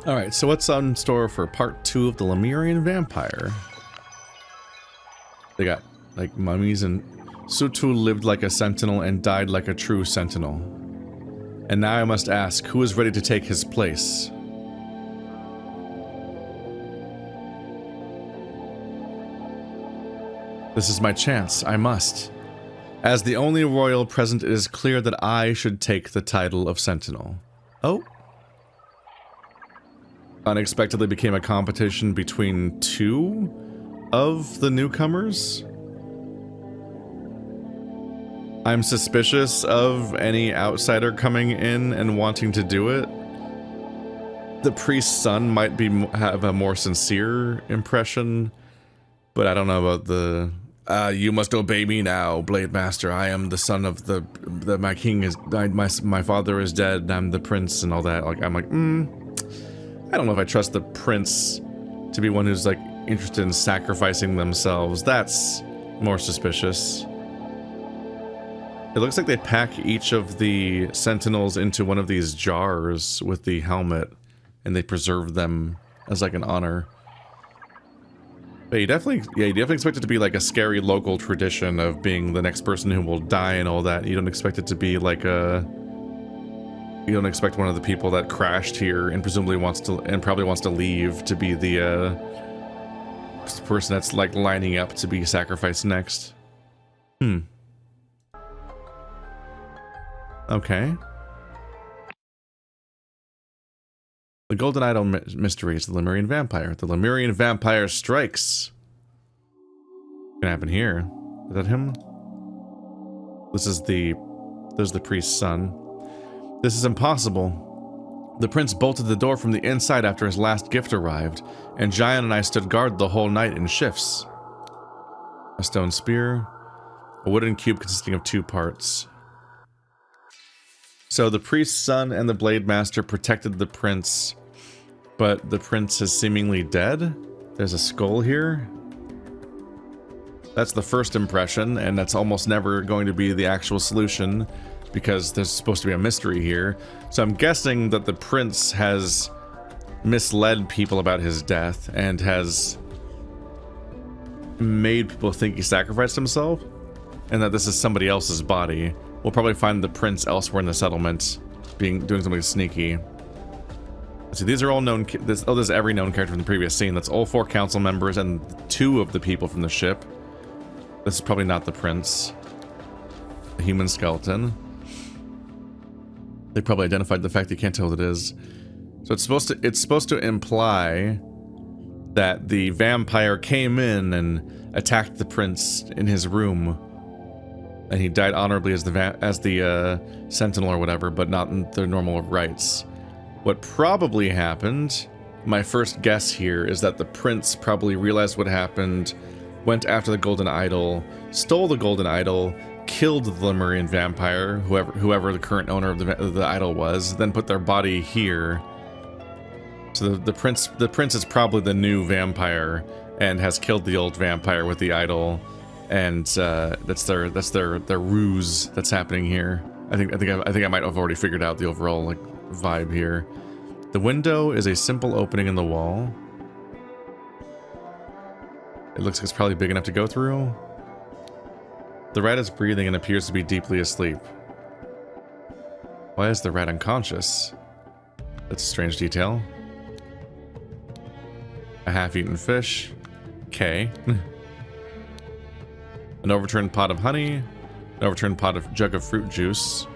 Alright, so what's on store for part 2 of the Lemurian vampire? They got, like, mummies, and Sutu lived like a sentinel and died like a true sentinel. And now I must ask, who is ready to take his place? This is my chance, I must. As the only royal present, it is clear that I should take the title of sentinel. Oh. Unexpectedly became a competition between 2 of the newcomers. I'm suspicious of any outsider coming in and wanting to do it. The priest's son might have a more sincere impression, but I don't know about the you must obey me now, Blade Master. I am the son of my king is my father is dead, and I'm the prince and all that. Like I'm like, I don't know if I trust the prince to be one who's like interested in sacrificing themselves. That's more suspicious. It looks like they pack each of the sentinels into one of these jars with the helmet, and they preserve them as like an honor. But you definitely expect it to be like a scary local tradition of being the next person who will die and all that. You don't expect it to be like you don't expect one of the people that crashed here and presumably probably wants to leave to be the person that's like lining up to be sacrificed next. Okay. The Golden Idol Mysteries, the Lemurian Vampire. The Lemurian Vampire strikes. What's gonna happen here? Is that him? There's the priest's son. This is impossible. The prince bolted the door from the inside after his last gift arrived, and Giant and I stood guard the whole night in shifts. A stone spear, a wooden cube consisting of 2 parts. So the priest's son and the Blade Master protected the prince, but the prince is seemingly dead. There's a skull here. That's the first impression, and that's almost never going to be the actual solution because there's supposed to be a mystery here. So I'm guessing that the prince has misled people about his death and has made people think he sacrificed himself, and that this is somebody else's body. We'll probably find the prince elsewhere in the settlement, doing something sneaky. So these are all known. There's every known character from the previous scene. That's all 4 council members and 2 of the people from the ship. This is probably not the prince. A human skeleton. They probably identified the fact you can't tell what it is. So it's supposed to imply that the vampire came in and attacked the prince in his room. And he died honorably as the sentinel or whatever, but not in the normal rites. What probably happened, my first guess here, is that the prince probably realized what happened, went after the golden idol, stole the golden idol, killed the Lemurian vampire, whoever the current owner of the idol was, then put their body here. So the prince is probably the new vampire and has killed the old vampire with the idol. And that's their ruse that's happening here. I think I might have already figured out the overall like vibe here. The window is a simple opening in the wall. It looks like it's probably big enough to go through. The rat is breathing and appears to be deeply asleep. Why is the rat unconscious? That's a strange detail. A half-eaten fish. Okay. An overturned pot of honey, an overturned jug of fruit juice.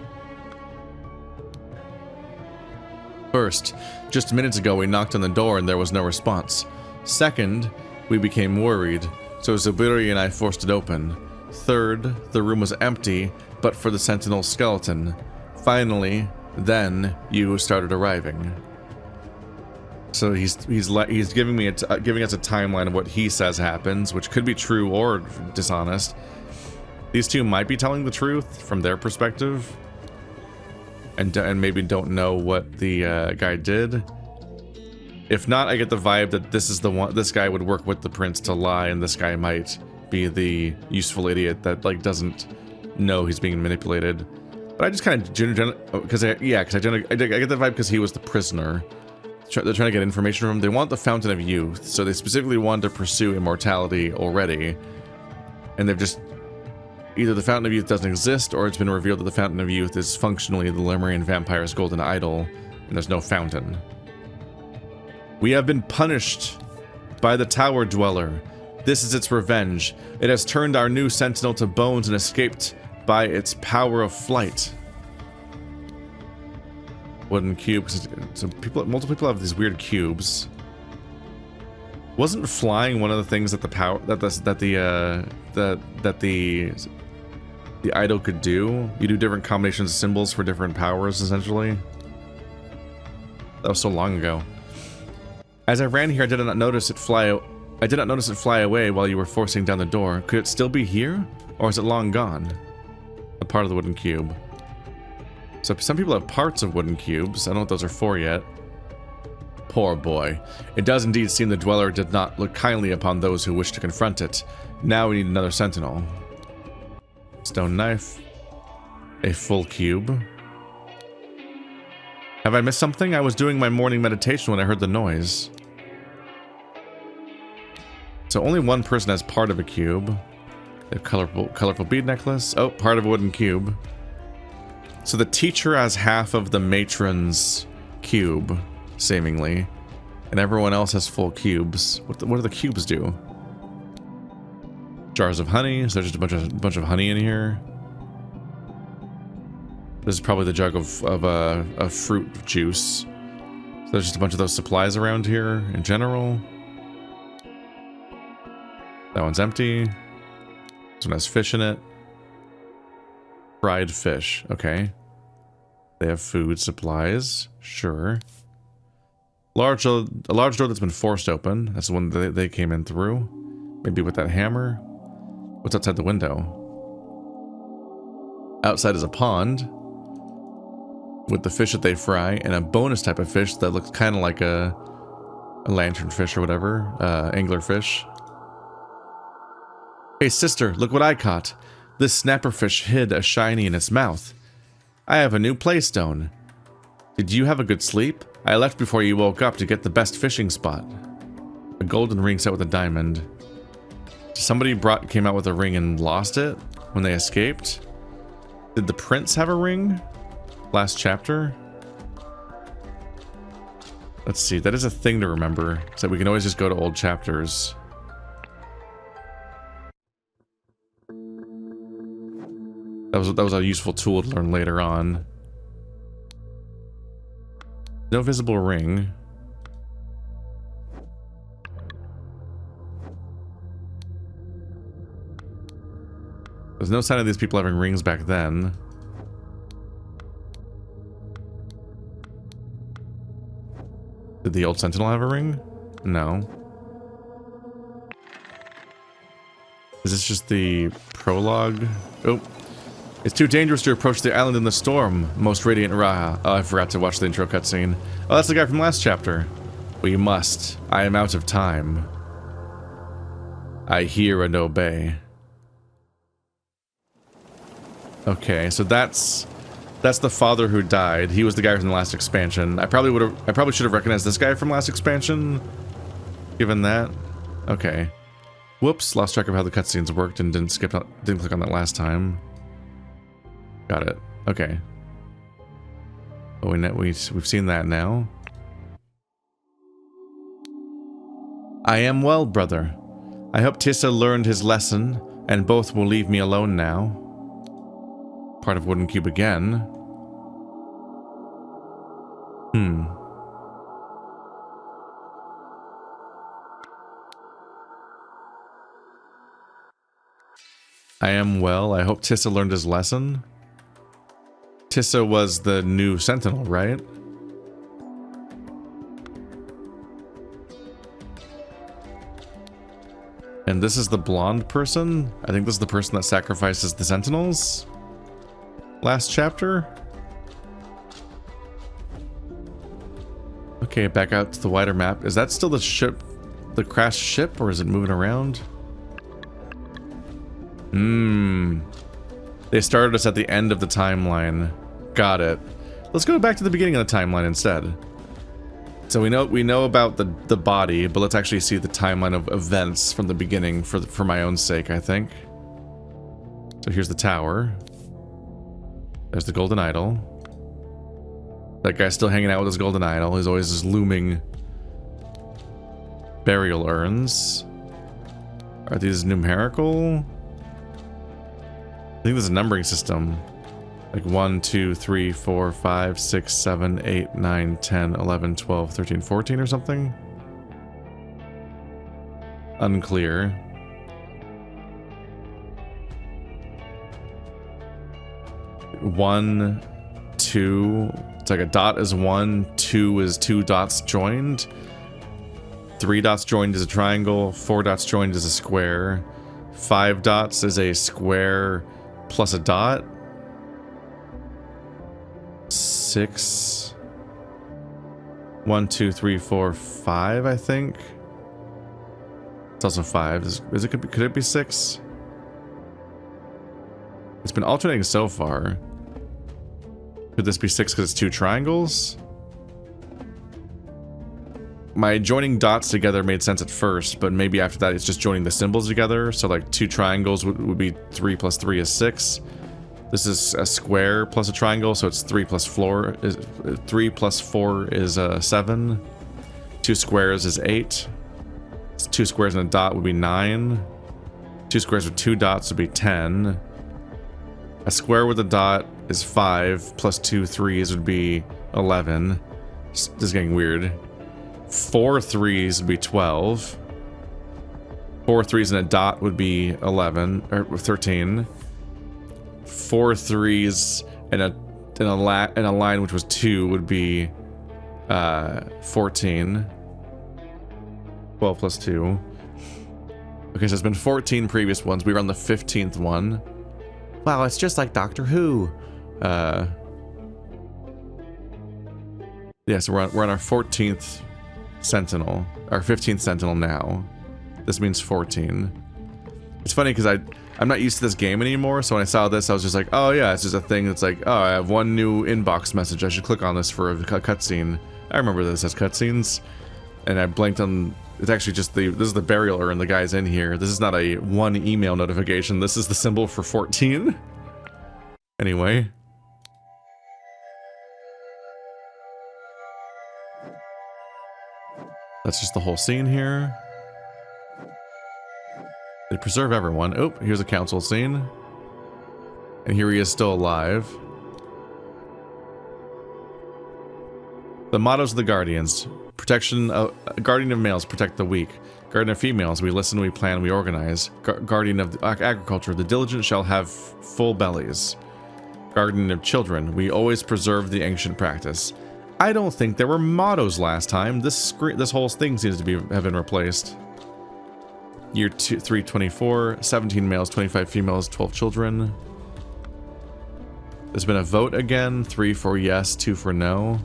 First, just minutes ago we knocked on the door and there was no response. Second, we became worried, so Zubiri and I forced it open. Third, the room was empty, but for the sentinel skeleton. Finally, then you started arriving. So he's giving us a timeline of what he says happens, which could be true or dishonest. These 2 might be telling the truth from their perspective, and maybe don't know what the guy did. If not, I get the vibe that this guy would work with the prince to lie, and this guy might be the useful idiot that like doesn't know he's being manipulated. But I just kind of because I get the vibe because he was the prisoner. they're trying to get information from him. They want the Fountain of Youth, so they specifically want to pursue immortality already. And they've just... Either the Fountain of Youth doesn't exist, or it's been revealed that the Fountain of Youth is functionally the Lemurian vampire's golden idol, and there's no fountain. We have been punished by the Tower Dweller. This is its revenge. It has turned our new sentinel to bones and escaped by its power of flight. Wooden cubes. So multiple people have these weird cubes. Wasn't flying one of the things that the idol could do? You do different combinations of symbols for different powers, essentially. That was so long ago. As I ran here, I did not notice it fly away while you were forcing down the door. Could it still be here, or is it long gone? A part of the wooden cube. So some people have parts of wooden cubes. I don't know what those are for yet. Poor boy. It does indeed seem the Dweller did not look kindly upon those who wish to confront it. Now we need another sentinel. Stone knife. A full cube. Have I missed something? I was doing my morning meditation when I heard the noise. So only one person has part of a cube. A colorful bead necklace. Oh, part of a wooden cube. So the teacher has half of the matron's cube, seemingly. And everyone else has full cubes. What do the cubes do? Jars of honey. So there's just a bunch of honey in here. This is probably the jug of fruit juice. So there's just a bunch of those supplies around here in general. That one's empty. This one has fish in it. Fried fish. Okay. They have food supplies. Sure. A large door that's been forced open. That's the one that they came in through. Maybe with that hammer. What's outside the window? Outside is a pond with the fish that they fry and a bonus type of fish that looks kind of like a lantern fish or whatever. Angler fish. Hey sister, look what I caught. This snapperfish hid a shiny in its mouth. I have a new playstone. Did you have a good sleep? I left before you woke up to get the best fishing spot. A golden ring set with a diamond. Somebody came out with a ring and lost it when they escaped. Did the prince have a ring? Last chapter? Let's see, that is a thing to remember. So we can always just go to old chapters. That was a useful tool to learn later on. No visible ring. There's no sign of these people having rings back then. Did the old sentinel have a ring? No. Is this just the prologue? Oh. It's too dangerous to approach the island in the storm, most radiant Raha. Oh, I forgot to watch the intro cutscene. Oh, that's the guy from last chapter. We must. I am out of time. I hear and obey. Okay, so that's the father who died. He was the guy from the last expansion. I probably should have recognized this guy from last expansion, given that. Okay. Whoops, lost track of how the cutscenes worked and didn't click on that last time. Got it. Okay. Oh, we've seen that now. I am well, brother. I hope Tissa learned his lesson, and both will leave me alone now. Part of wooden cube again. I am well. I hope Tissa learned his lesson. Tissa was the new sentinel, right? And this is the blonde person? I think this is the person that sacrifices the sentinels? Last chapter? Okay, back out to the wider map. Is that still the ship, the crashed ship, or is it moving around? They started us at the end of the timeline. Got it. Let's go back to the beginning of the timeline instead. So we know about the body, but let's actually see the timeline of events from the beginning for my own sake, I think. So here's the tower. There's the golden idol. That guy's still hanging out with his golden idol. He's always just looming burial urns. Are these numerical? I think there's a numbering system. Like 1, 2, 3, 4, 5, 6, 7, 8, 9, 10, 11, 12, 13, 14 or something? Unclear. One, two. It's like a dot is 1, 2 is 2 dots joined. 3 dots joined is a triangle, 4 dots joined is a square. 5 dots is a square plus a dot. 6. 1, 2, 3, 4, 5, I think. It's also 5. Could it be 6? It's been alternating so far. Could this be 6 because it's 2 triangles? My joining dots together made sense at first, but maybe after that it's just joining the symbols together. So like 2 triangles would be 3 plus 3 is 6. This is a square plus a triangle, so it's 3 plus 4 is 3 plus 4 is 7. 2 squares is 8. 2 squares and a dot would be 9. 2 squares with 2 dots would be 10. A square with a dot is 5, plus 2 threes would be 11. This is getting weird. 4 threes would be 12. 4 threes and a dot would be 11, or 13. 4 threes and a line which was 2 would be 14. 12 plus 2. Okay, so there's been 14 previous ones. We were on the 15th one. Wow, it's just like Doctor Who. Yeah, so we're on our 14th sentinel. Our 15th sentinel now. This means 14. It's funny because I'm not used to this game anymore, so when I saw this, I was just like, oh yeah, it's just a thing that's like, oh, I have one new inbox message. I should click on this for a cutscene. I remember this as cutscenes. And I blanked on... It's actually just this is the burial urn, the guy's in here. This is not a one email notification. This is the symbol for 14. Anyway. That's just the whole scene here. They preserve everyone. Oh, here's a council scene. And here he is still alive. The mottos of the Guardians. Protection of... Guardian of males, protect the weak. Guardian of females, we listen, we plan, we organize. Guardian of agriculture, the diligent shall have full bellies. Guardian of children, we always preserve the ancient practice. I don't think there were mottos last time. This whole thing seems to have been replaced. Year 324, 17 males, 25 females, 12 children. There's been a vote again, 3 for yes, 2 for no.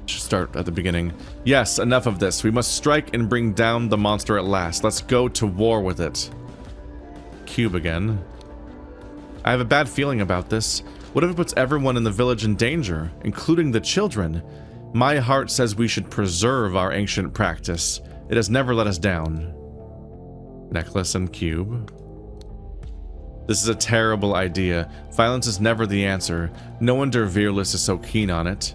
Should start at the beginning. Yes, enough of this. We must strike and bring down the monster at last. Let's go to war with it. Cube again. I have a bad feeling about this. What if it puts everyone in the village in danger, including the children? My heart says we should preserve our ancient practice. It has never let us down. Necklace and cube. This is a terrible idea. Violence is never the answer. No wonder Virulus is so keen on it.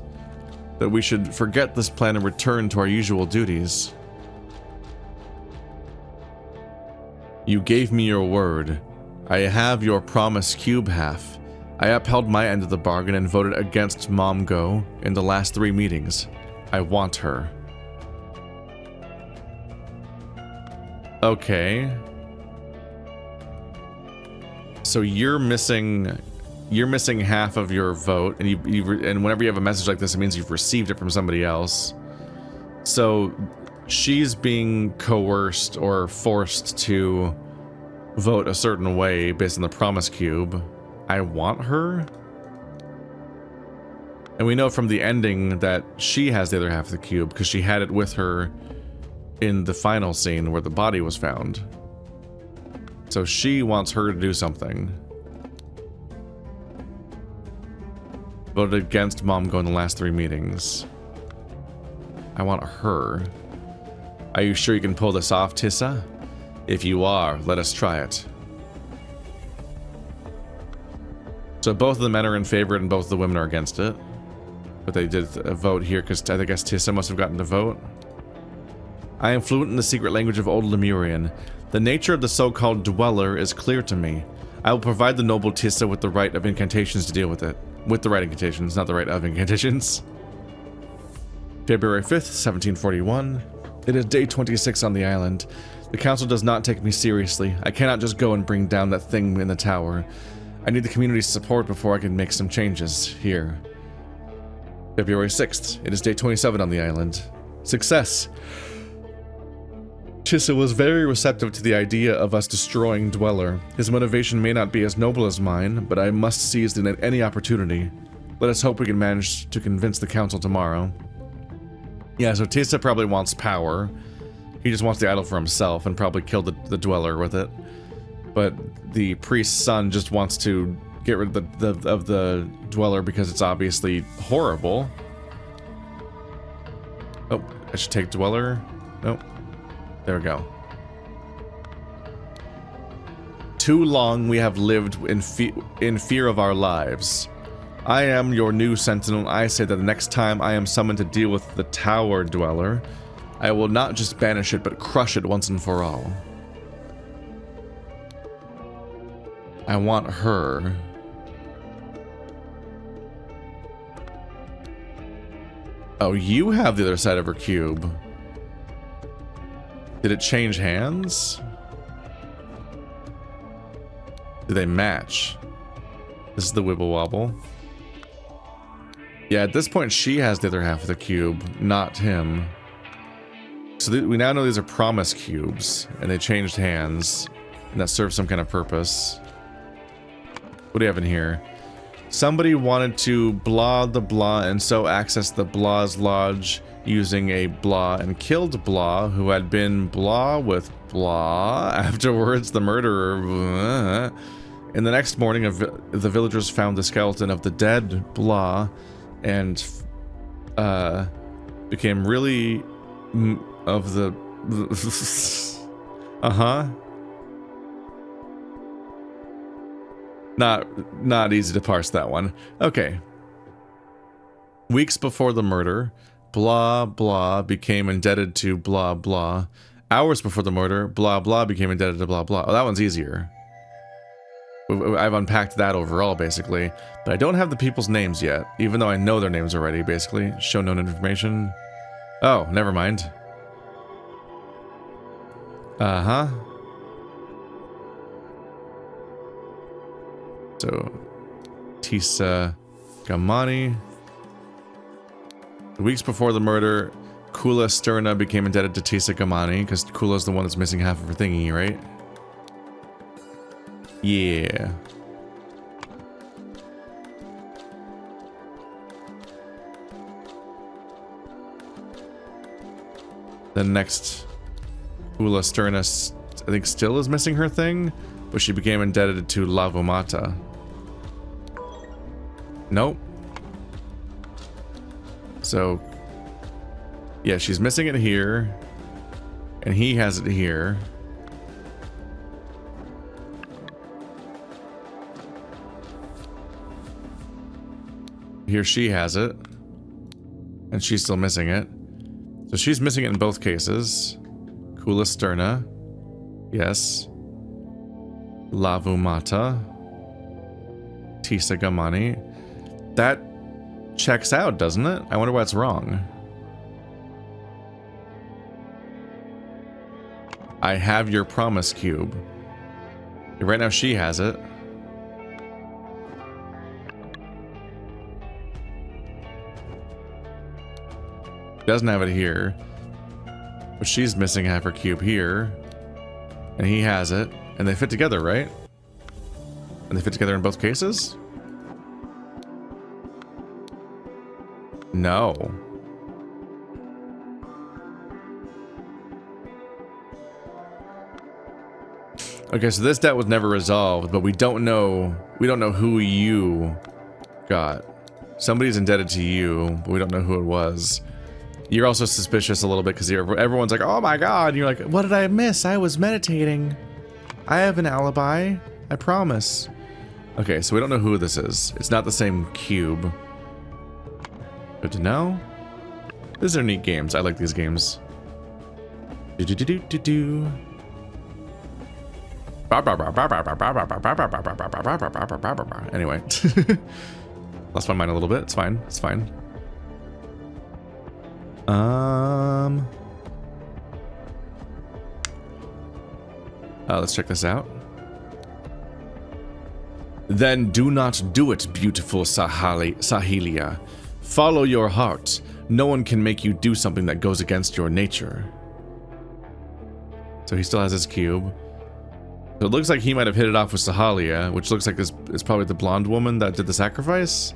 That we should forget this plan and return to our usual duties. You gave me your word. I have your promised cube half. I upheld my end of the bargain and voted against Mom Go in the last 3 meetings. I want her. Okay. So you're missing half of your vote, and and whenever you have a message like this, it means you've received it from somebody else. So she's being coerced or forced to vote a certain way based on the promise cube. I want her? And we know from the ending that she has the other half of the cube because she had it with her in the final scene where the body was found. So she wants her to do something. Voted against mom going the last 3 meetings. I want her. Are you sure you can pull this off, Tissa? If you are, let us try it. So both of the men are in favor and both of the women are against it. But they did a vote here because I guess Tissa must have gotten the vote. I am fluent in the secret language of Old Lemurian. The nature of the so-called dweller is clear to me. I will provide the noble Tissa with the right of incantations to deal with it. With the right incantations, not the right of incantations. February 5th, 1741. It is day 26 on the island. The council does not take me seriously. I cannot just go and bring down that thing in the tower. I need the community's support before I can make some changes here. February 6th. It is day 27 on the island. Success! Tissa was very receptive to the idea of us destroying Dweller. His motivation may not be as noble as mine, but I must seize any opportunity. Let us hope we can manage to convince the council tomorrow. Yeah, so Tissa probably wants power. He just wants the idol for himself and probably kill the Dweller with it. But the priest's son just wants to get rid of the Dweller because it's obviously horrible. Oh, I should take Dweller. Nope. There we go. Too long we have lived in fear of our lives. I am your new sentinel. I say that the next time I am summoned to deal with the Tower Dweller, I will not just banish it, but crush it once and for all. I want her. Oh, you have the other side of her cube. Did it change hands? Do they match? This is the Wibble Wobble. Yeah, at this point she has the other half of the cube, not him. So we now know these are promise cubes, and they changed hands, and that serves some kind of purpose. What do you have in here? Somebody wanted to blah the blah and so access the Blah's lodge using a blah and killed blah, who had been blah with blah. Afterwards, the murderer. In the next morning, the villagers found the skeleton of the dead blah and became really of the Not easy to parse that one. Okay. Weeks before the murder, blah blah became indebted to blah blah. Hours before the murder, blah blah became indebted to blah blah. Oh, that one's easier. I've unpacked that overall, basically. But I don't have the people's names yet, even though I know their names already, basically. Show known information. Oh, never mind. Uh-huh. So, Tissa Gamani. Weeks before the murder, Kula Sterna became indebted to Tissa Gamani, because Kula's the one that's missing half of her thingy, right? Yeah. The next Kula Sterna, I think, still is missing her thing, but she became indebted to Lavumata. Nope. So, yeah, she's missing it here, and he has it here. Here she has it, and she's still missing it. So she's missing it in both cases. Kula Sterna, yes. Lavumata, Tissa Gamani. That checks out, doesn't it? I wonder what's wrong. I have your promise cube. Right now she has it. Doesn't have it here. But she's missing half her cube here. And he has it. And they fit together, right? And they fit together in both cases? No. Okay, so this debt was never resolved, but we don't know who you got. Somebody's indebted to you, but we don't know who it was. You're also suspicious a little bit because everyone's like, oh my god, and you're like, what did I miss? I was meditating. I have an alibi, I promise. Okay, so we don't know who this is. It's not the same cube. Good to know. These are neat games. I like these games. Do-do-do-do-do-do. Anyway. Lost my mind a little bit. It's fine. It's fine. Let's check this out. Then do not do it, beautiful Sahelia. Follow your heart. No one can make you do something that goes against your nature. So he still has his cube. So it looks like he might have hit it off with Sahalia, which looks like this is probably the blonde woman that did the sacrifice.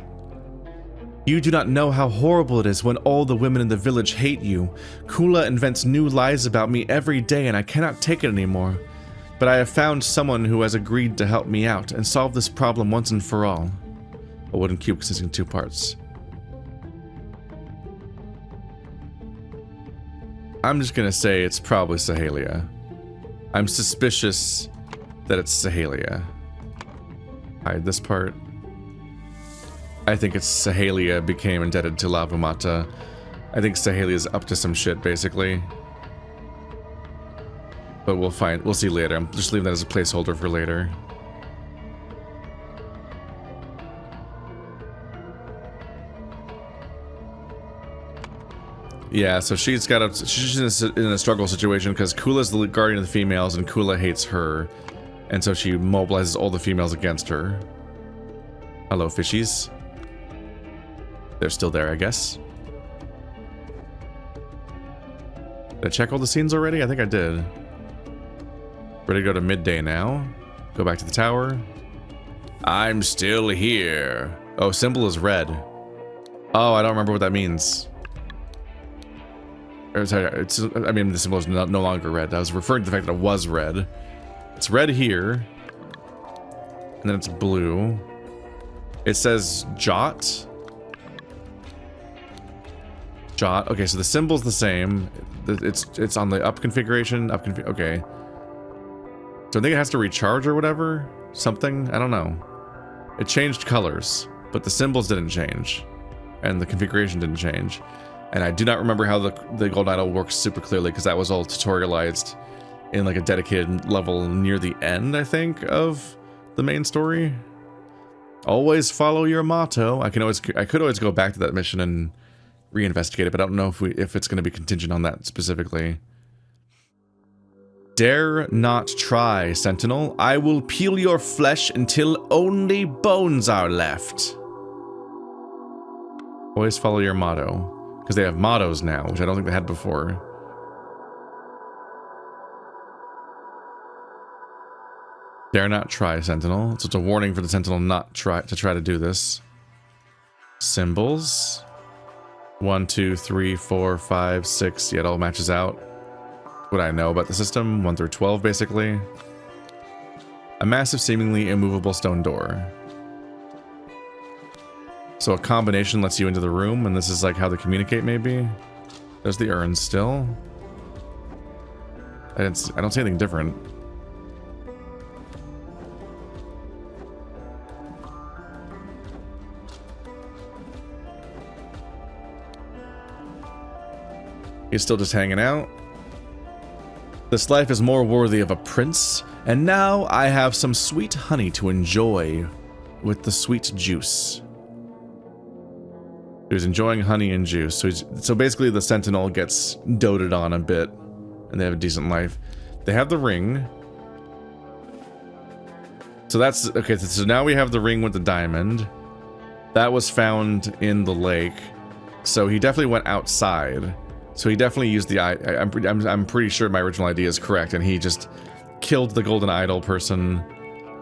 You do not know how horrible it is when all the women in the village hate you. Kula invents new lies about me every day and I cannot take it anymore. But I have found someone who has agreed to help me out and solve this problem once and for all. A wooden cube consisting of 2 parts. I'm just gonna say it's probably Sahalia. I'm suspicious that it's Sahalia. Hide this part. I think it's Sahalia became indebted to Lava Mata. I think Sahalia's up to some shit, basically. But we'll see later. I'm just leaving that as a placeholder for later. Yeah, so she's in a struggle situation because Kula's the guardian of the females and Kula hates her. And so she mobilizes all the females against her. Hello, fishies. They're still there, I guess. Did I check all the scenes already? I think I did. Ready to go to midday now. Go back to the tower. I'm still here. Oh, symbol is red. Oh, I don't remember what that means. Or, sorry, I mean, the symbol is no longer red. I was referring to the fact that it was red. It's red here. And then it's blue. It says Jot. Jot. Okay, so the symbol's the same. It's on the up configuration. Okay. So I think it has to recharge or whatever. Something. I don't know. It changed colors, but the symbols didn't change. And the configuration didn't change. And I do not remember how the gold idol works super clearly because that was all tutorialized in like a dedicated level near the end, I think, of the main story. Always follow your motto. I could always go back to that mission and reinvestigate it, but I don't know if it's going to be contingent on that specifically. Dare not try, Sentinel. I will peel your flesh until only bones are left. Always follow your motto. Because they have mottos now, which I don't think they had before. Dare not try, Sentinel. So it's a warning for the Sentinel not to try to do this. Symbols. 1, 2, 3, 4, 5, 6. Yeah, it all matches out. What I know about the system. 1 through 12, basically. A massive, seemingly immovable stone door. So a combination lets you into the room, and this is like how they communicate, maybe? There's the urn still. I don't see anything different. He's still just hanging out. This life is more worthy of a prince, and now I have some sweet honey to enjoy with the sweet juice. He was enjoying honey and juice. So basically the Sentinel gets doted on a bit, and they have a decent life. They have the ring. So that's okay. So now we have the ring with the diamond. That was found in the lake. So he definitely went outside. So he definitely used the I'm pretty sure my original idea is correct, and he just killed the golden idol person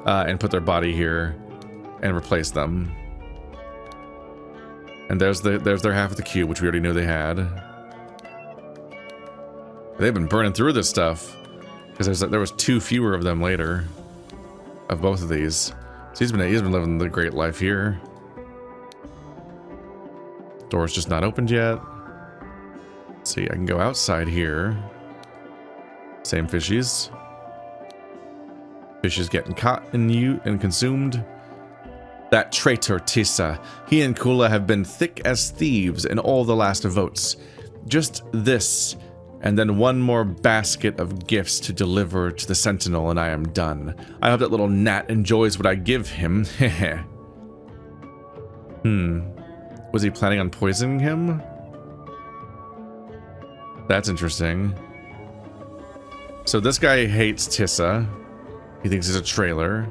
and put their body here and replaced them. And there's their half of the cube, which we already knew they had. They've been burning through this stuff because there was 2 fewer of them later, of both of these. So he's been living the great life here. Door's just not opened yet. Let's see, I can go outside here. Same fishies. Fishes getting caught and consumed. That traitor Tissa. He and Kula have been thick as thieves in all the last votes. Just this, and then one more basket of gifts to deliver to the Sentinel, and I am done. I hope that little gnat enjoys what I give him. Heh. Was he planning on poisoning him? That's interesting. So this guy hates Tissa. He thinks he's a traitor.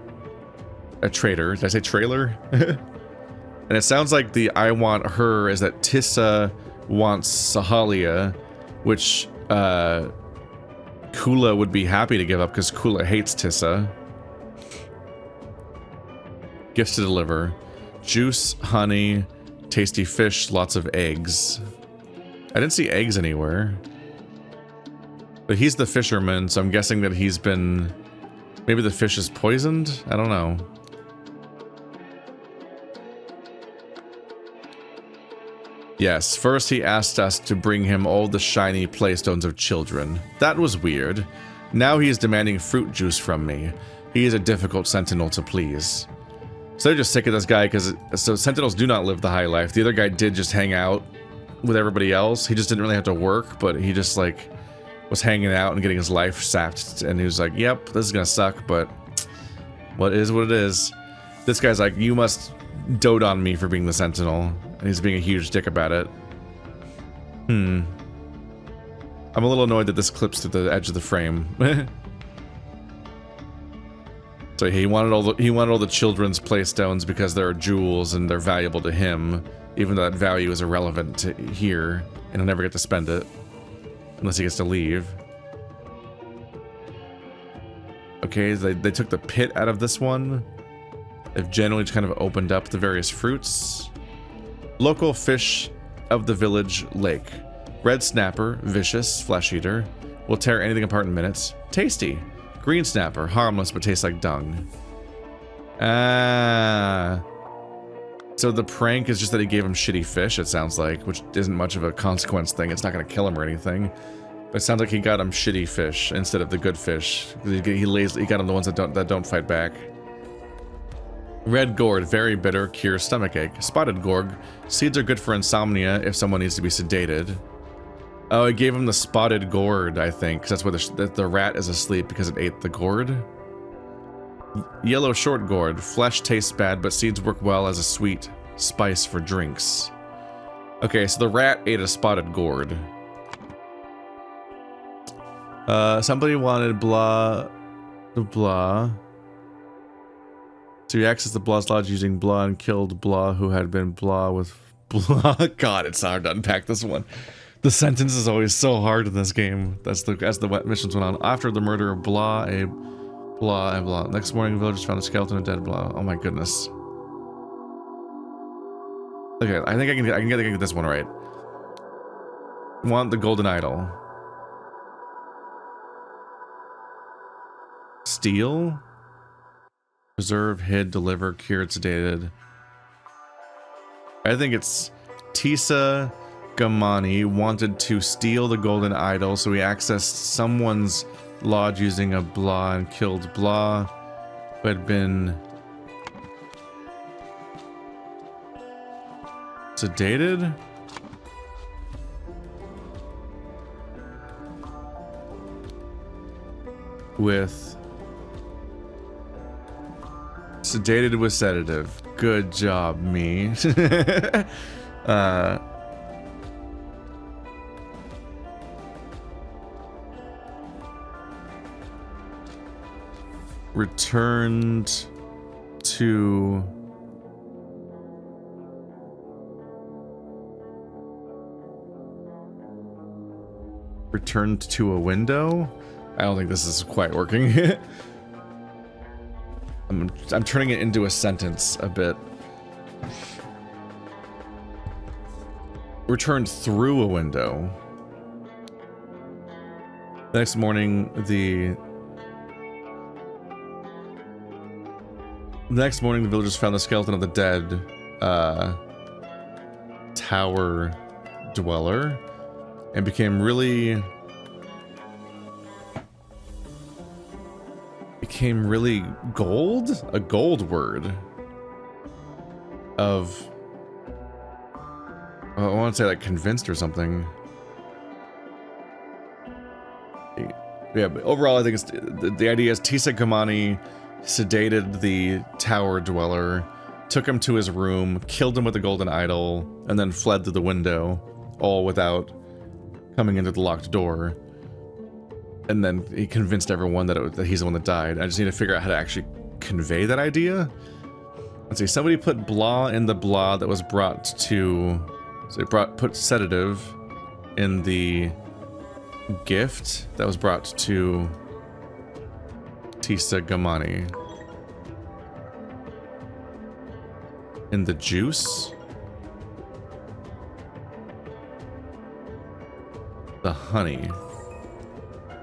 Did I say trailer? And it sounds like the I want her is that Tissa wants Sahalia, which Kula would be happy to give up because Kula hates Tissa. Gifts to deliver. Juice, honey, tasty fish, lots of eggs. I didn't see eggs anywhere. But he's the fisherman, so I'm guessing that he's been... Maybe the fish is poisoned? I don't know. Yes, first he asked us to bring him all the shiny playstones of children. That was weird. Now he is demanding fruit juice from me. He is a difficult sentinel to please. So they're just sick of this guy because... So sentinels do not live the high life. The other guy did just hang out with everybody else. He just didn't really have to work, but he just like... was hanging out and getting his life sapped, and he was like, yep, this is gonna suck, but what is what it is. This guy's like, you must dote on me for being the Sentinel, and he's being a huge dick about it. I'm a little annoyed that this clips to the edge of the frame. So he wanted all the children's playstones because they're jewels and they're valuable to him, even though that value is irrelevant to here, and he'll never get to spend it. Unless he gets to leave. Okay, they took the pit out of this one. They've generally kind of opened up the various fruits. Local fish of the village lake. Red snapper, vicious, flesh eater. Will tear anything apart in minutes. Tasty. Green snapper, harmless but tastes like dung. So the prank is just that he gave him shitty fish, it sounds like, which isn't much of a consequence thing. It's not going to kill him or anything. But it sounds like he got him shitty fish instead of the good fish. He got him the ones that don't fight back. Red gourd, very bitter, cures stomachache. Spotted gourd, seeds are good for insomnia if someone needs to be sedated. Oh, it gave him the spotted gourd, I think, because that's where the rat is asleep because it ate the gourd. Yellow short gourd. Flesh tastes bad, but seeds work well as a sweet spice for drinks. Okay, so the rat ate a spotted gourd. Somebody wanted blah... blah. So he accessed the Blah's lodge using blah and killed blah who had been blah with blah. God, it's hard to unpack this one. The sentence is always so hard in this game. As the missions went on. After the murder of blah, a... blah and blah. Next morning, villagers found a skeleton of dead blah. Oh my goodness. Okay, I think I can get this one right. Want the golden idol. Steal. Preserve, hid, deliver, cured, sedated. I think it's Tissa Gamani wanted to steal the golden idol, so he accessed someone's lodge using a blah and killed blah who had been sedated. With sedated with sedative. Good job, me. Returned to a window. I don't think this is quite working. I'm turning it into a sentence a bit. Returned through a window. The next morning, the villagers found the skeleton of the dead tower dweller and became really gold? A gold word of, I want to say like convinced or something. Yeah, but overall I think it's, the idea is Tisa Gamani sedated the tower dweller, took him to his room, killed him with the golden idol, and then fled through the window, all without coming into the locked door. And then he convinced everyone that he's the one that died. I just need to figure out how to actually convey that idea. Let's see, somebody put blah in the blah that was brought to... So they put sedative in the gift that was brought to Tisa Gamani. In the juice? The honey.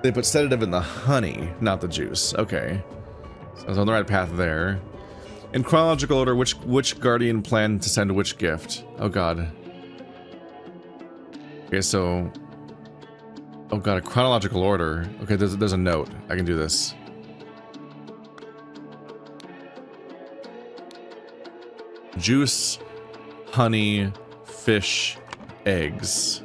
They put sedative in the honey, not the juice. Okay. So I was on the right path there. In chronological order, which guardian planned to send which gift? Oh god. Okay, so... Oh god, a chronological order. Okay, there's a note. I can do this. Juice, honey, fish, eggs.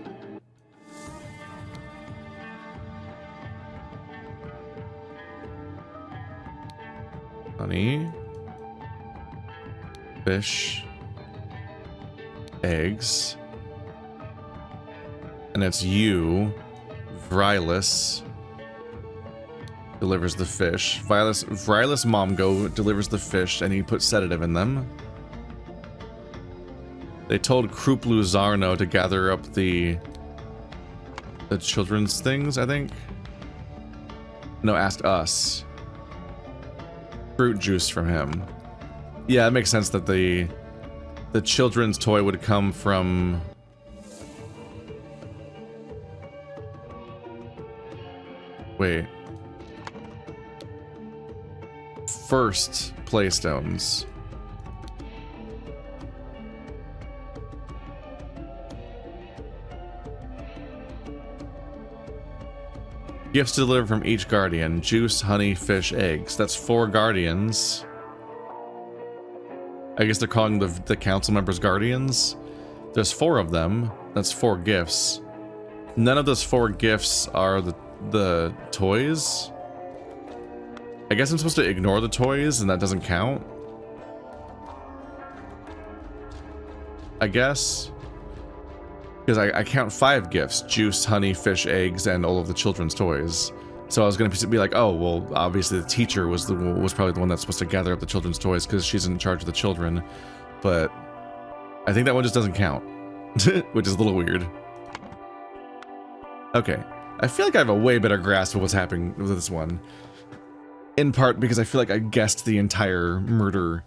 Honey, fish, eggs, and it's you. Vrylis delivers the fish. Vrylis Momgo delivers the fish, and he puts sedative in them. They told Kruplu Zarno to gather up the children's things, I think. No, asked us. Fruit juice from him. Yeah, it makes sense that the children's toy would come from... Wait. First Playstones. Gifts delivered from each guardian. Juice, honey, fish, eggs. That's 4 guardians. I guess they're calling the council members guardians. There's 4 of them. That's 4 gifts. None of those 4 gifts are the toys. I guess I'm supposed to ignore the toys and that doesn't count. I guess. Because I count 5 gifts. Juice, honey, fish, eggs, and all of the children's toys. So I was going to be like, oh, well, obviously the teacher was probably the one that's supposed to gather up the children's toys because she's in charge of the children. But I think that one just doesn't count. Which is a little weird. Okay. I feel like I have a way better grasp of what's happening with this one. In part because I feel like I guessed the entire murder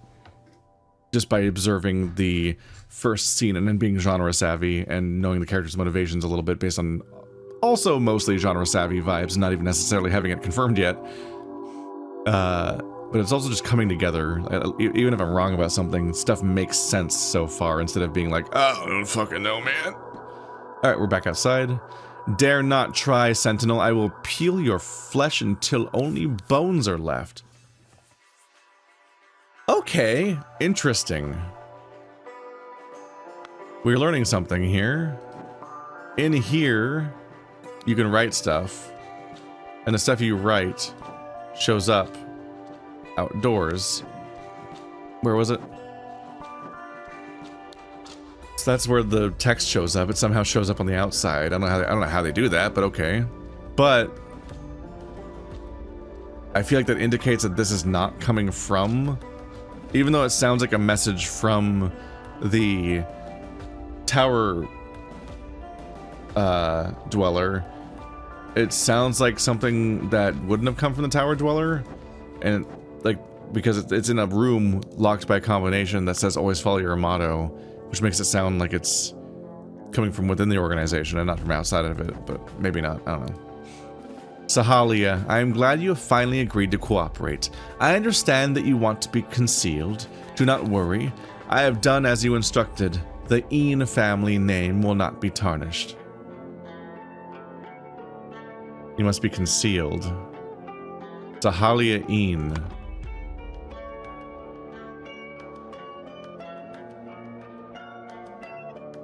just by observing the first scene and then being genre savvy and knowing the character's motivations a little bit based on also mostly genre savvy vibes, not even necessarily having it confirmed yet. But it's also just coming together. Even if I'm wrong about something, stuff makes sense so far instead of being like, oh, I don't fucking know, man. Alright, we're back outside. Dare not try, Sentinel. I will peel your flesh until only bones are left. Okay, interesting. We're learning something here. In here, you can write stuff, and the stuff you write shows up outdoors. Where was it? So that's where the text shows up. It somehow shows up on the outside. I don't know how they do that, but okay. But I feel like that indicates that this is not coming from, even though it sounds like a message from the tower dweller, it sounds like something that wouldn't have come from the tower dweller, and like because it's in a room locked by a combination that says always follow your motto, which makes it sound like it's coming from within the organization and not from outside of it, but maybe not, I don't know. Sahalia, I am glad you have finally agreed to cooperate. I understand that you want to be concealed. Do not worry. I have done as you instructed. The Een family name will not be tarnished. You must be concealed. Sahalia Een.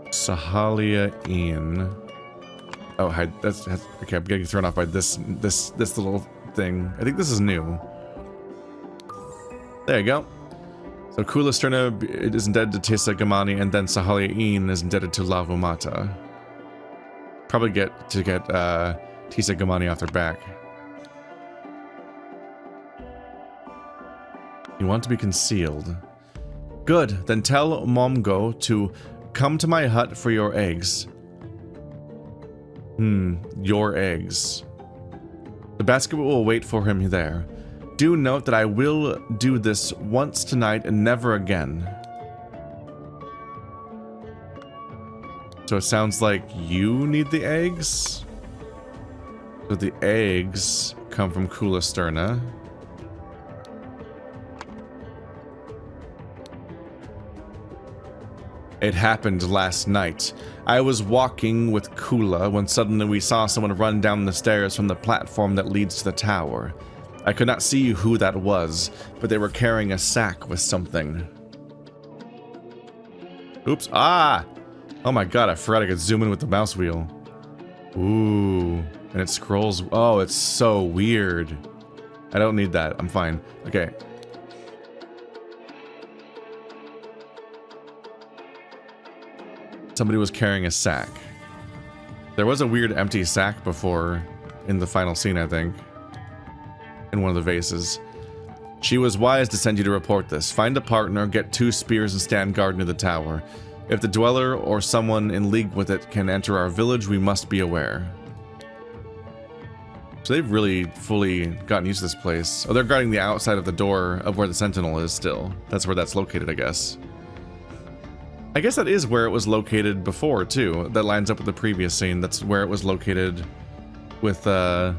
Sahalia Een. Oh, that's okay. I'm getting thrown off by this little thing. I think this is new. There you go. So Kula Sterna is indebted to Tisa Gamani, and then Sahalia Een is indebted to Lavumata. Probably get Tisa Gamani off their back. You want to be concealed. Good, then tell Momgo to come to my hut for your eggs. Your eggs. The basket will wait for him there. Do note that I will do this once tonight and never again. So it sounds like you need the eggs? So the eggs come from Kula Sterna. It happened last night. I was walking with Kula when suddenly we saw someone run down the stairs from the platform that leads to the tower. I could not see who that was, but they were carrying a sack with something. Oops. Ah! Oh my god, I forgot I could zoom in with the mouse wheel. Ooh. And it scrolls. Oh, it's so weird. I don't need that. I'm fine. Okay. Somebody was carrying a sack. There was a weird empty sack before in the final scene, I think. In one of the vases. She was wise to send you to report this. Find a partner, get 2 spears and stand guard near the tower. If the dweller or someone in league with it can enter our village, we must be aware. So they've really fully gotten used to this place. Oh, they're guarding the outside of the door of where the sentinel is still. That's where that's located, I guess. I guess that is where it was located before, too. That lines up with the previous scene. That's where it was located with, when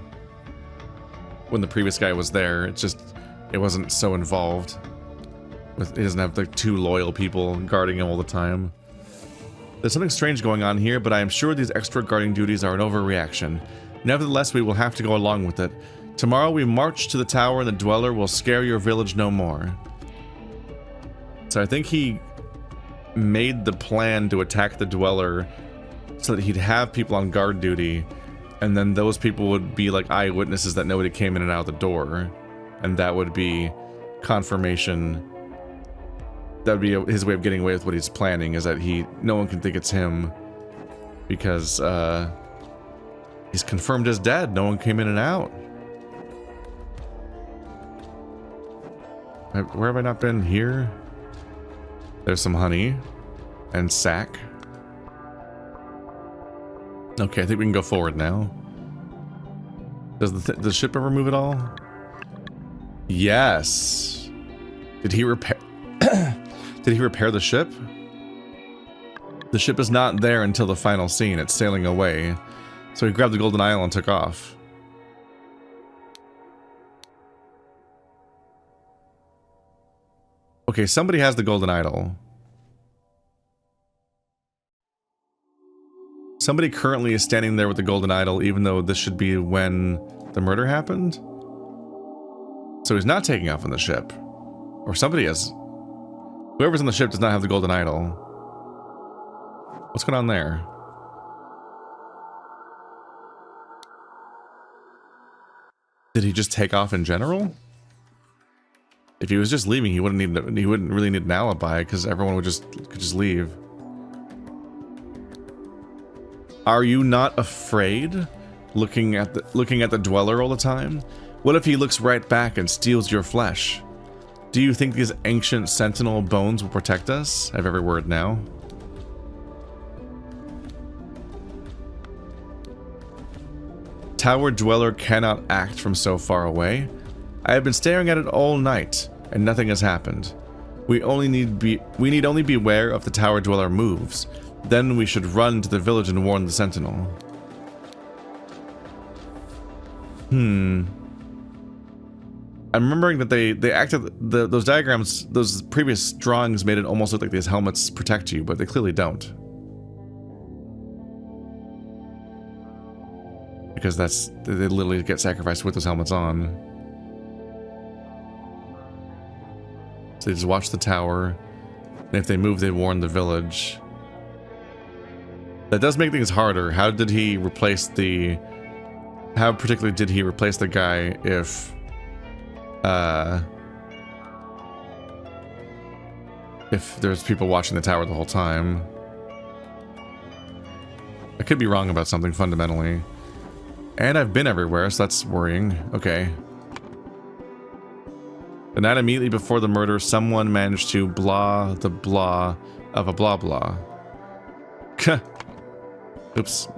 the previous guy was there. It wasn't so involved. He doesn't have like 2 loyal people guarding him all the time. There's something strange going on here, but I am sure these extra guarding duties are an overreaction. Nevertheless, we will have to go along with it. Tomorrow we march to the tower and the dweller will scare your village no more. So I think he made the plan to attack the dweller so that he'd have people on guard duty, and then those people would be like eyewitnesses that nobody came in and out of the door, and that would be confirmation. That would be his way of getting away with what he's planning, is that no one can think it's him because he's confirmed as dead. No one came in and out. Where have I not been? Here? There's some honey and sack. Okay, I think we can go forward now. Does the ship ever move at all? Yes. Did he repair? Did he repair the ship? The ship is not there until the final scene. It's sailing away. So he grabbed the golden idol and took off. Okay, somebody has the golden idol. Somebody currently is standing there with the golden idol, even though this should be when the murder happened. So he's not taking off on the ship. Or somebody is. Whoever's on the ship does not have the golden idol. What's going on there? Did he just take off in general? If he was just leaving, he wouldn't really need an alibi because everyone could just leave. Are you not afraid? Looking at the dweller all the time? What if he looks right back and steals your flesh? Do you think these ancient sentinel bones will protect us? I have every word now. Tower dweller cannot act from so far away. I have been staring at it all night, and nothing has happened. We need only beware if the tower dweller moves. Then we should run to the village and warn the sentinel. I'm remembering that they acted those diagrams, those previous drawings made it almost look like these helmets protect you, but they clearly don't. Because they literally get sacrificed with those helmets on. So they just watch the tower, and if they move, they warn the village. That does make things harder. How did he replace the... How particularly did he replace the guy if there's people watching the tower the whole time? I could be wrong about something fundamentally. And I've been everywhere, so that's worrying. Okay. The night immediately before the murder, someone managed to blah the blah of a blah blah. Oops.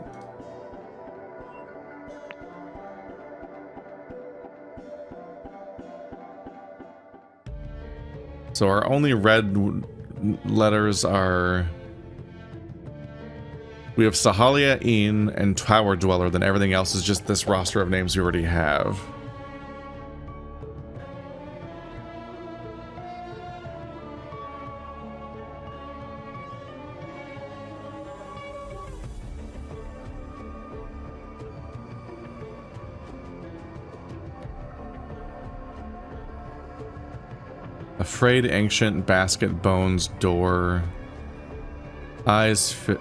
So our only red letters are... We have Sahalia, Een, and Tower Dweller, then everything else is just this roster of names we already have. Afraid, ancient, basket, bones, door. Eyes fit.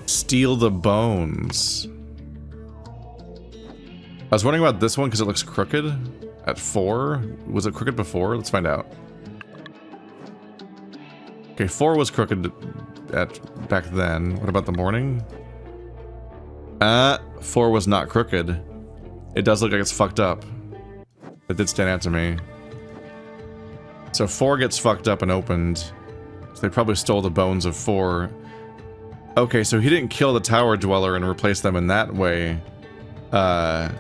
Steal the bones. I was wondering about this one because it looks crooked at 4. Was it crooked before? Let's find out. Okay, 4 was crooked at back then. What about the morning? 4 was not crooked. It does look like it's fucked up. It did stand out to me. So 4 gets fucked up and opened. So they probably stole the bones of 4. Okay, so he didn't kill the Tower Dweller and replace them in that way. Let's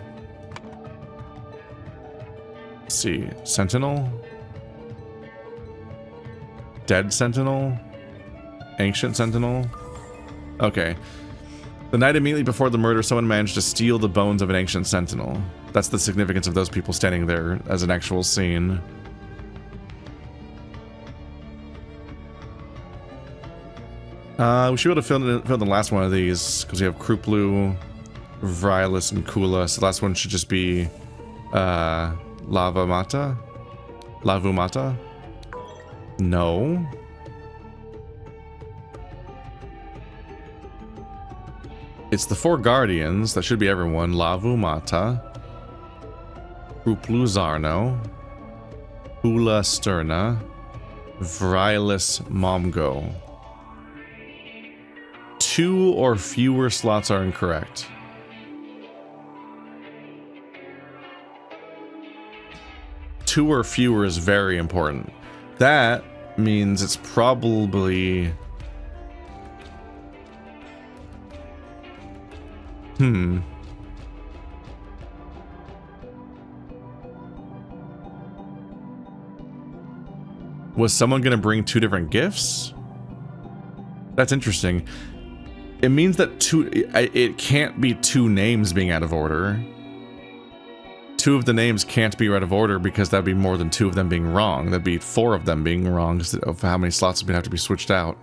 see. Sentinel? Dead Sentinel? Ancient Sentinel? Okay. The night immediately before the murder, someone managed to steal the bones of an ancient sentinel. That's the significance of those people standing there as an actual scene. We should be able to fill in the last one of these, because we have Kruplu, Vrilis, and Kula. So the last one should just be Lavumata? Lavumata? No. It's the 4 guardians. That should be everyone. Lavumata, Kruplu Zarno, Kula Sterna, Vrilis Momgo. 2 or fewer slots are incorrect. Two or fewer is very important. That means it's probably... Was someone gonna bring 2 different gifts? That's interesting. It means that it can't be 2 names being out of order. 2 of the names can't be out of order because that'd be more than 2 of them being wrong. That'd be 4 of them being wrong because of how many slots would have to be switched out.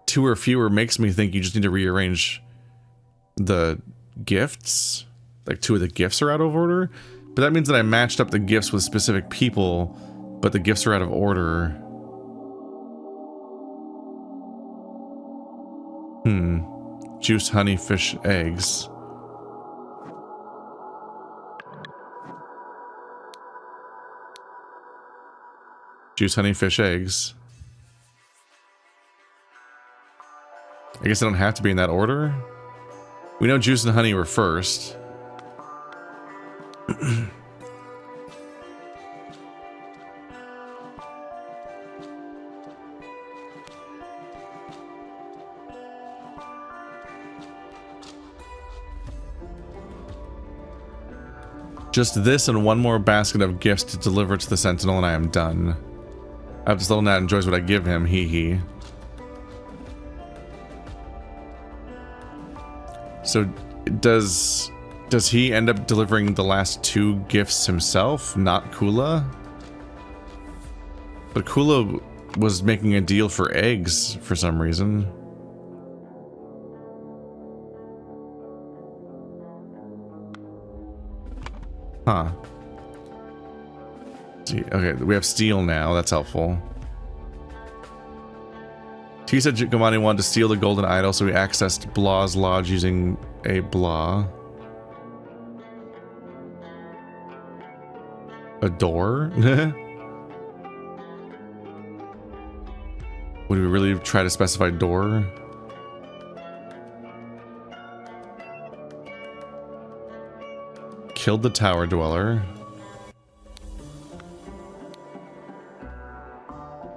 2 or fewer makes me think you just need to rearrange the gifts. Like 2 of the gifts are out of order. But that means that I matched up the gifts with specific people, but the gifts are out of order. Juice, honey, fish, eggs. Juice, honey, fish, eggs. I guess they don't have to be in that order. We know juice and honey were first. Just this and 1 more basket of gifts to deliver to the Sentinel and I am done. I hope this little gnat enjoys what I give him, hee hee. So does he end up delivering the last 2 gifts himself, not Kula? But Kula was making a deal for eggs for some reason. Huh. See, okay, we have steel now. That's helpful. He said Giovanni wanted to steal the golden idol, so he accessed Blah's lodge using a Blah. A door? Would we really try to specify door? Killed the tower dweller.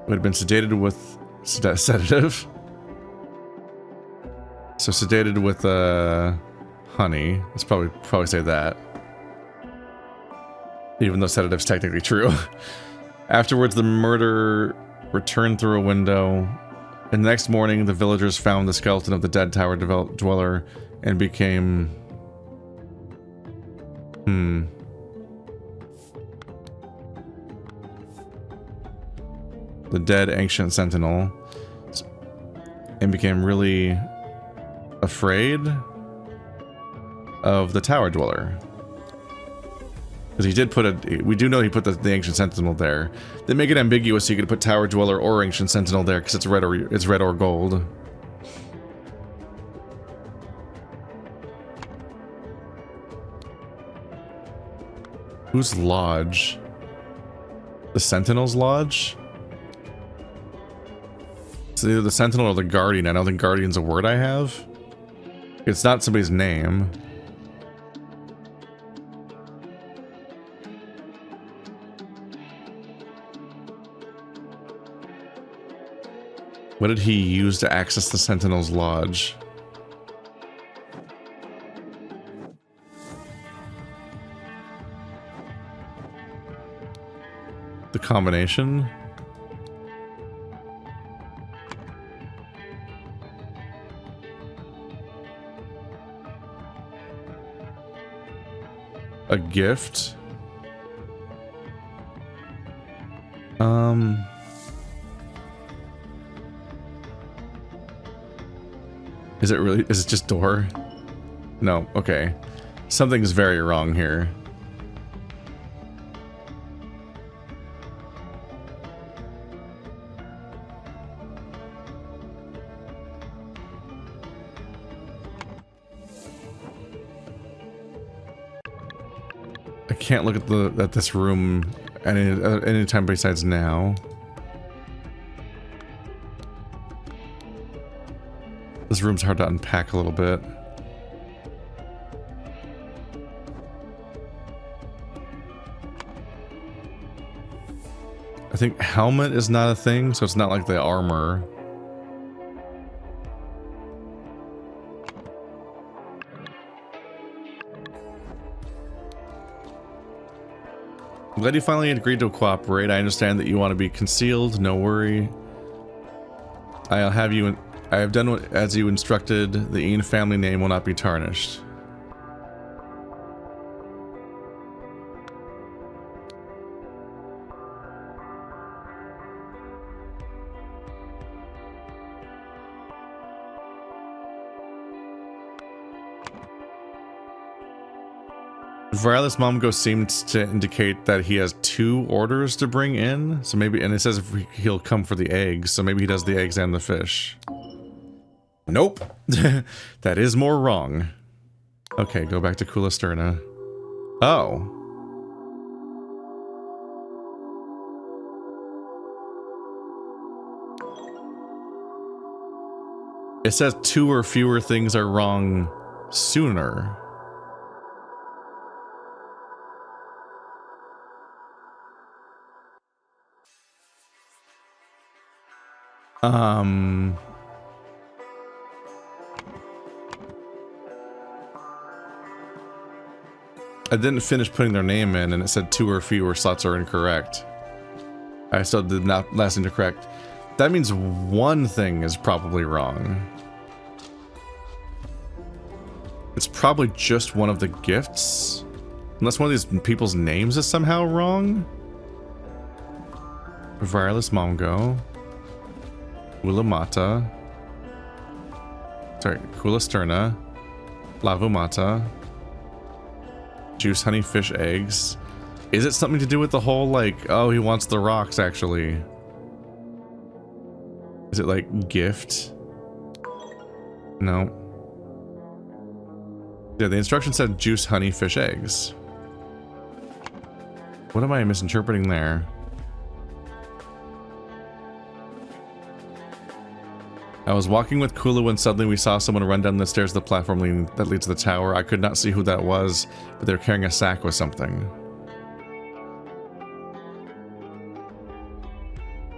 Would have been sedated with sedative. So sedated with honey. Let's probably say that. Even though sedative's technically true. Afterwards, the murderer returned through a window. And the next morning, the villagers found the skeleton of the dead tower dweller and became... The dead ancient sentinel. And became really afraid of the tower dweller. Because he did put we do know he put the ancient sentinel there. They make it ambiguous so you could put tower dweller or ancient sentinel there because it's red or gold. Whose lodge? The Sentinel's lodge? It's either the Sentinel or the Guardian. I don't think Guardian's a word I have. It's not somebody's name. What did he use to access the Sentinel's lodge? The combination? A gift? Is it really? Is it just door? No, okay. Something's very wrong here. I can't look at this room any time besides now. This room's hard to unpack a little bit. I think helmet is not a thing, so it's not like the armor. I'm glad you finally agreed to cooperate. I understand that you want to be concealed, no worry. I have done as you instructed. The Ian family name will not be tarnished. Violet's mom ghost seems to indicate that he has 2 orders to bring in. So maybe, and it says he'll come for the eggs. So maybe he does the eggs and the fish. Nope. That is more wrong. Okay, go back to Kulasterna. Oh. It says 2 or fewer things are wrong sooner. I didn't finish putting their name in, and it said 2 or fewer slots are incorrect. I still did not last incorrect. That means 1 thing is probably wrong. It's probably just one of the gifts. Unless one of these people's names is somehow wrong. Virus Mongo. Ulamata. Sorry, Kulasterna. Lavumata. Juice, honey, fish, eggs. Is it something to do with the whole, like, oh, he wants the rocks, actually? Is it, like, gift? No. Yeah, the instruction said juice, honey, fish, eggs. What am I misinterpreting there? I was walking with Kula when suddenly we saw someone run down the stairs of the platform that leads to the tower. I could not see who that was, but they were carrying a sack with something.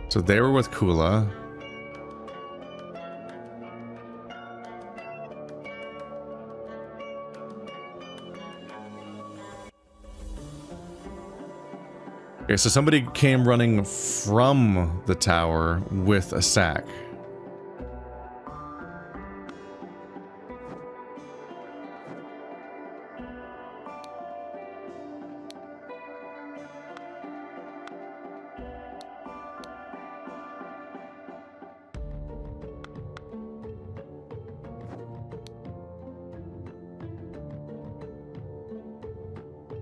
So they were with Kula. Okay, so somebody came running from the tower with a sack.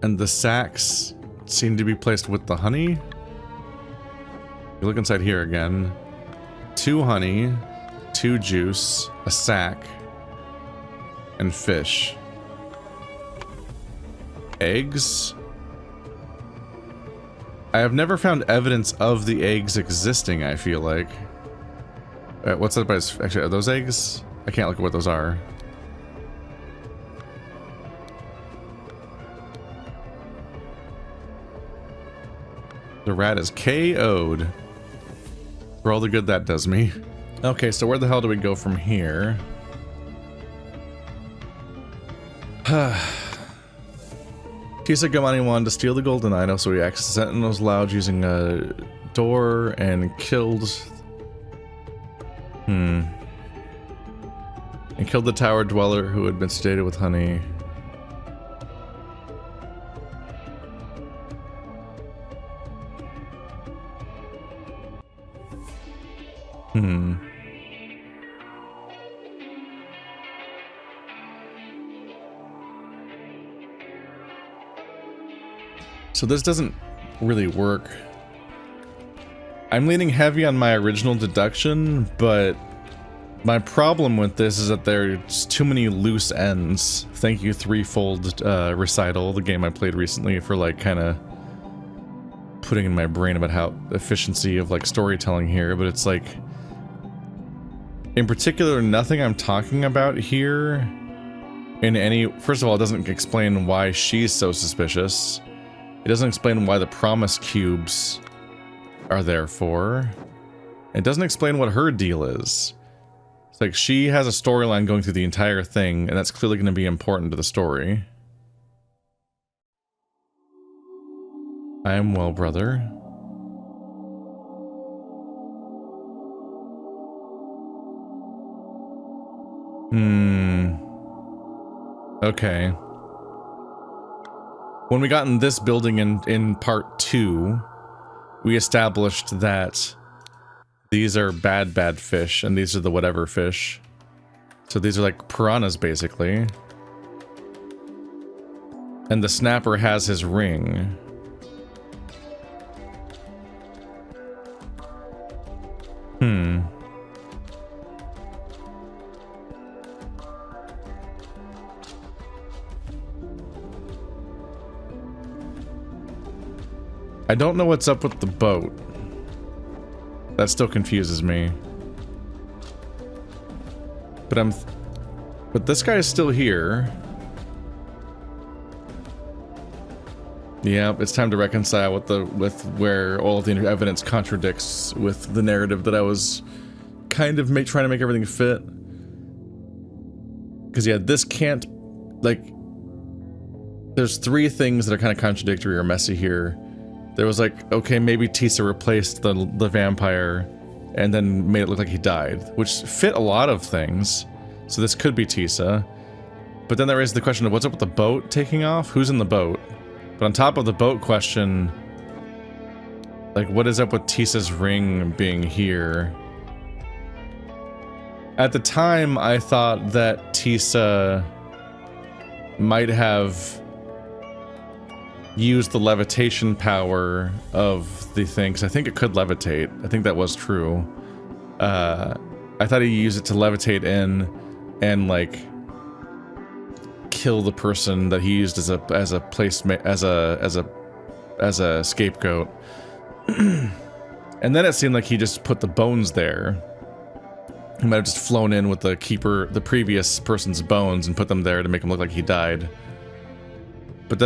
And the sacks seem to be placed with the honey. You look inside here again. 2 honey, 2 juice, a sack, and fish. Eggs? I have never found evidence of the eggs existing, I feel like. What's that about? Actually, are those eggs? I can't look at what those are. The rat is KO'd. For all the good that does me. Okay, so where the hell do we go from here? Tisa Gamani wanted to steal the golden idol, so he accessed the Sentinel's Lounge using a door and killed... And killed the tower dweller who had been sedated with honey. So this doesn't really work. I'm leaning heavy on my original deduction, but my problem with this is that there's too many loose ends. Thank you, Threefold Recital, the game I played recently, for like kind of putting in my brain about how efficiency of like storytelling here, but it's like, in particular, nothing I'm talking about here in any... First of all, it doesn't explain why she's so suspicious. It doesn't explain why the promise cubes are there for. It doesn't explain what her deal is. It's like she has a storyline going through the entire thing, and that's clearly going to be important to the story. I am well, brother. Okay. When we got in this building in part 2, we established that these are bad fish, and these are the whatever fish. So these are like piranhas, basically. And the snapper has his ring. I don't know what's up with the boat. That still confuses me. But this guy is still here. Yeah, it's time to reconcile with where all of the evidence contradicts with the narrative that I was kind of trying to make everything fit. Because yeah, this can't, like, there's 3 things that are kind of contradictory or messy here. There was like, okay, maybe Tisa replaced the vampire and then made it look like he died, which fit a lot of things. So this could be Tisa. But then there is the question of what's up with the boat taking off? Who's in the boat? But on top of the boat question, like, what is up with Tisa's ring being here? At the time, I thought that Tisa might have used the levitation power of the thing, because I think it could levitate. I think that was true. I thought he used it to levitate in and, like, kill the person that he used as a scapegoat. And then it seemed like he just put the bones there. He might have just flown in with the previous person's bones and put them there to make him look like he died. But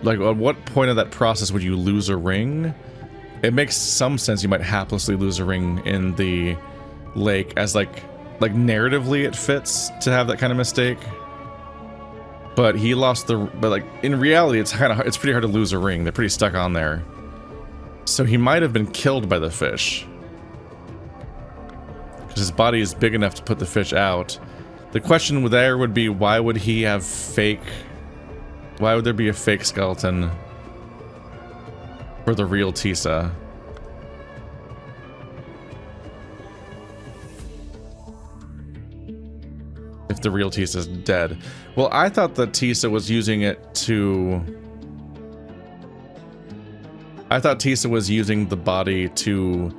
like, at what point of that process would you lose a ring? It makes some sense you might haplessly lose a ring in the lake, as like narratively it fits to have that kind of mistake. But he lost but like in reality, it's pretty hard to lose a ring. They're pretty stuck on there. So he might have been killed by the fish. Because his body is big enough to put the fish out. The question there would be, why would he have why would there be a fake skeleton for the real Tisa? If the real Tisa is dead. Well, I thought that Tisa was using it to... I thought Tisa was using the body to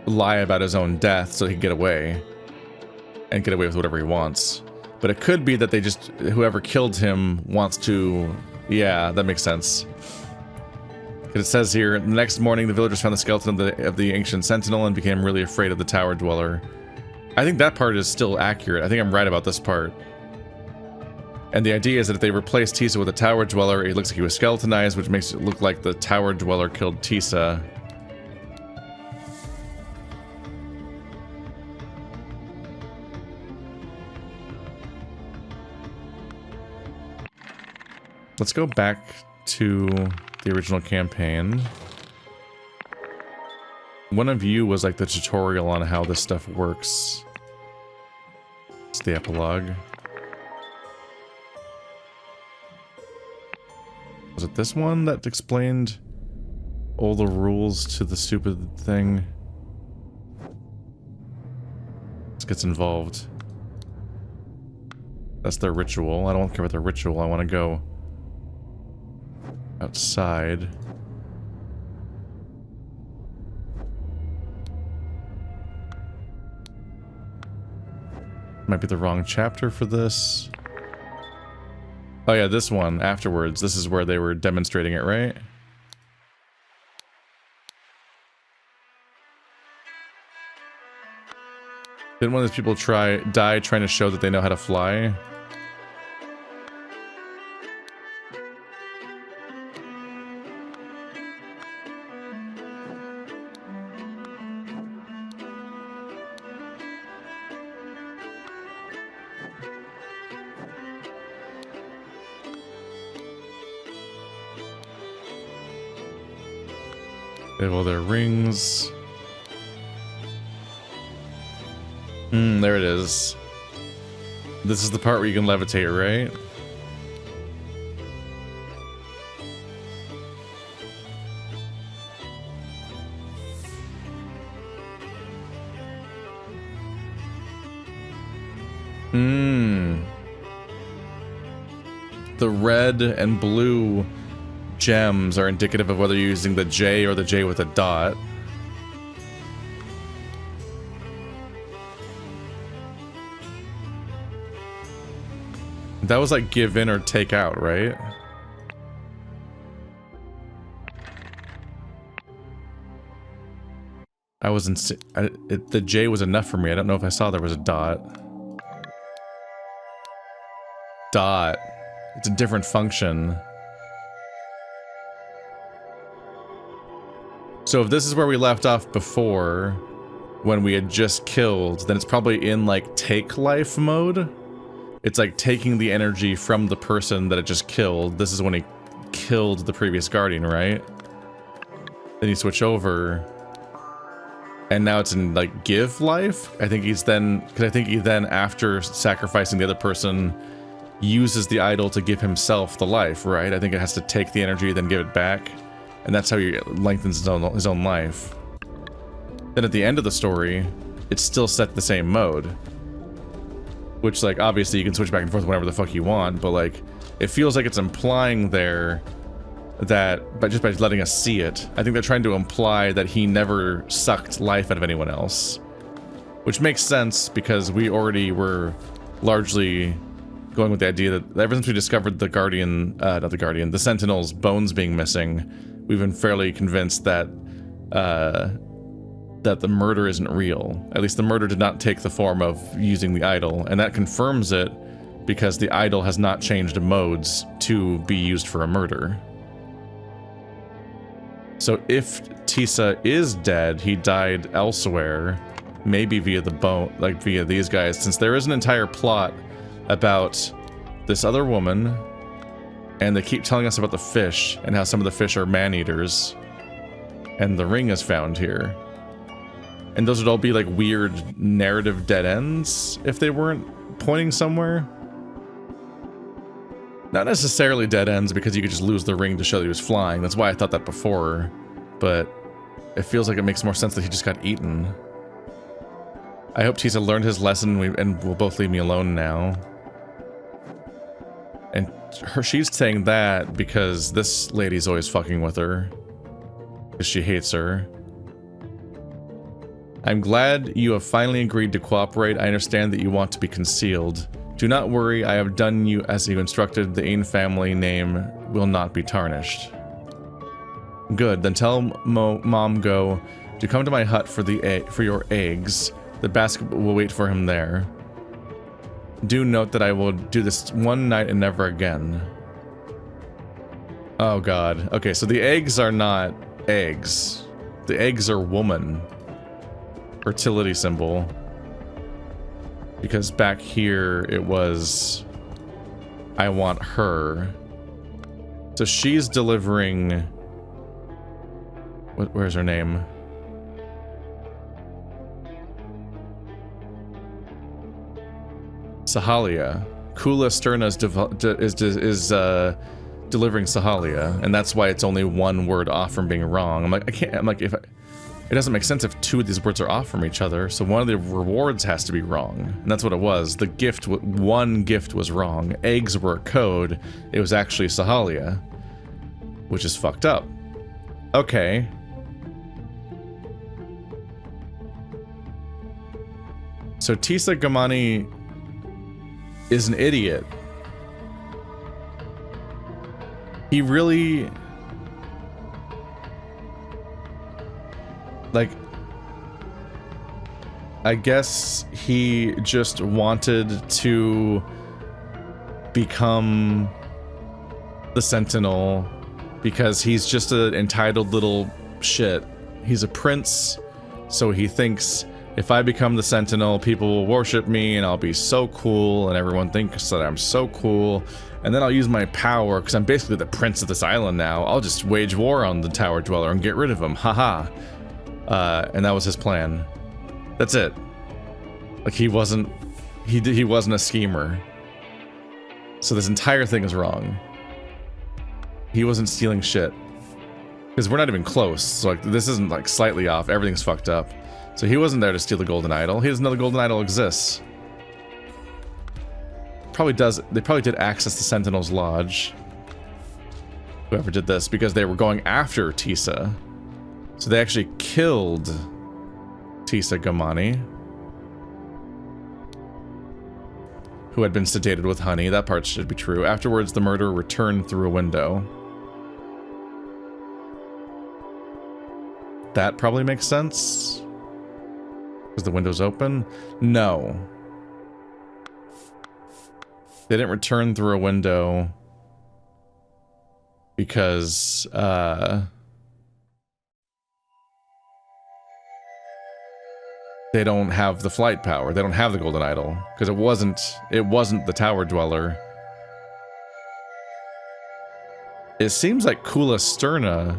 lie about his own death so he could get away. And get away with whatever he wants. But it could be that they just... whoever killed him wants to... Yeah, that makes sense. Because it says here, the next morning the villagers found the skeleton of the ancient sentinel and became really afraid of the tower dweller. I think that part is still accurate. I think I'm right about this part. And the idea is that if they replace Tisa with a tower dweller, it looks like he was skeletonized, which makes it look like the tower dweller killed Tisa. Let's go back to the original campaign. One of you was like the tutorial on how this stuff works. It's the epilogue. Was it this one that explained all the rules to the stupid thing? This gets involved. That's their ritual. I don't care about their ritual. I want to go outside. Might be the wrong chapter for this. Oh yeah, this one, afterwards. This is where they were demonstrating it, right? Didn't one of these people die trying to show that they know how to fly? They have all their rings. There it is. This is the part where you can levitate, right? The red and blue gems are indicative of whether you're using the J or the J with a dot. That was like give in or take out, right? I wasn't... the J was enough for me. I don't know if I saw there was a dot. Dot. It's a different function. So if this is where we left off before, when we had just killed, then it's probably in like take life mode. It's like taking the energy from the person that it just killed. This is when he killed the previous guardian, right? Then you switch over. And now it's in like give life. I think he's then, because I think he then, after sacrificing the other person, uses the idol to give himself the life, right? I think it has to take the energy, then give it back. And that's how he lengthens his own life. Then at the end of the story, it's still set the same mode. Which, like, obviously you can switch back and forth whenever the fuck you want, but, like, it feels like it's implying there that, but just by letting us see it, I think they're trying to imply that he never sucked life out of anyone else. Which makes sense, because we already were largely going with the idea that ever since we discovered the Guardian, not the Guardian, the Sentinel's bones being missing, we've been fairly convinced that, that the murder isn't real. At least the murder did not take the form of using the idol, and that confirms it because the idol has not changed modes to be used for a murder. So if Tisa is dead, he died elsewhere, maybe via the bone, like via these guys, since there is an entire plot about this other woman, and they keep telling us about the fish and how some of the fish are man-eaters, and the ring is found here. And those would all be like weird narrative dead ends if they weren't pointing somewhere. Not necessarily dead ends because you could just lose the ring to show that he was flying. That's why I thought that before. But it feels like it makes more sense that he just got eaten. I hope Tisa learned his lesson and will both leave me alone now. And she's saying that because this lady's always fucking with her. Because she hates her. I'm glad you have finally agreed to cooperate. I understand that you want to be concealed. Do not worry, I have done you as you instructed. The Ain family name will not be tarnished. Good, then tell Mom Go to come to my hut for your eggs. The basket will wait for him there. Do note that I will do this one night and never again. Oh god. Okay, so the eggs are not eggs. The eggs are woman. Fertility symbol. Because back here it was I want her. So she's delivering where's her name? Sahalia. Kula Sterna is delivering Sahalia, and that's why it's only one word off from being wrong. I'm like, it doesn't make sense if two of these words are off from each other, so one of the rewards has to be wrong. And that's what it was. The gift, one gift was wrong. Eggs were a code. It was actually Sahalia, which is fucked up. Okay. So Tisa Gamani is an idiot. He really... like, I guess he just wanted to become the Sentinel because he's just an entitled little shit. He's a prince, so he thinks if I become the Sentinel, people will worship me and I'll be so cool and everyone thinks that I'm so cool. And then I'll use my power because I'm basically the prince of this island now. I'll just wage war on the Tower Dweller and get rid of him. Haha. And that was his plan. That's it. Like, he wasn't a schemer. So this entire thing is wrong. He wasn't stealing shit. Because we're not even close. So like, this isn't like slightly off. Everything's fucked up. So he wasn't there to steal the golden idol. He doesn't know the golden idol exists. Probably does. They probably did access the Sentinel's Lodge. Whoever did this, because they were going after Tisa. So they actually killed Tisa Gamani, who had been sedated with honey. That part should be true. Afterwards, the murderer returned through a window. That probably makes sense. Because the window's open? No. They didn't return through a window because, they don't have the flight power. They don't have the golden idol because it wasn't the Tower Dweller. It seems like Kula Sterna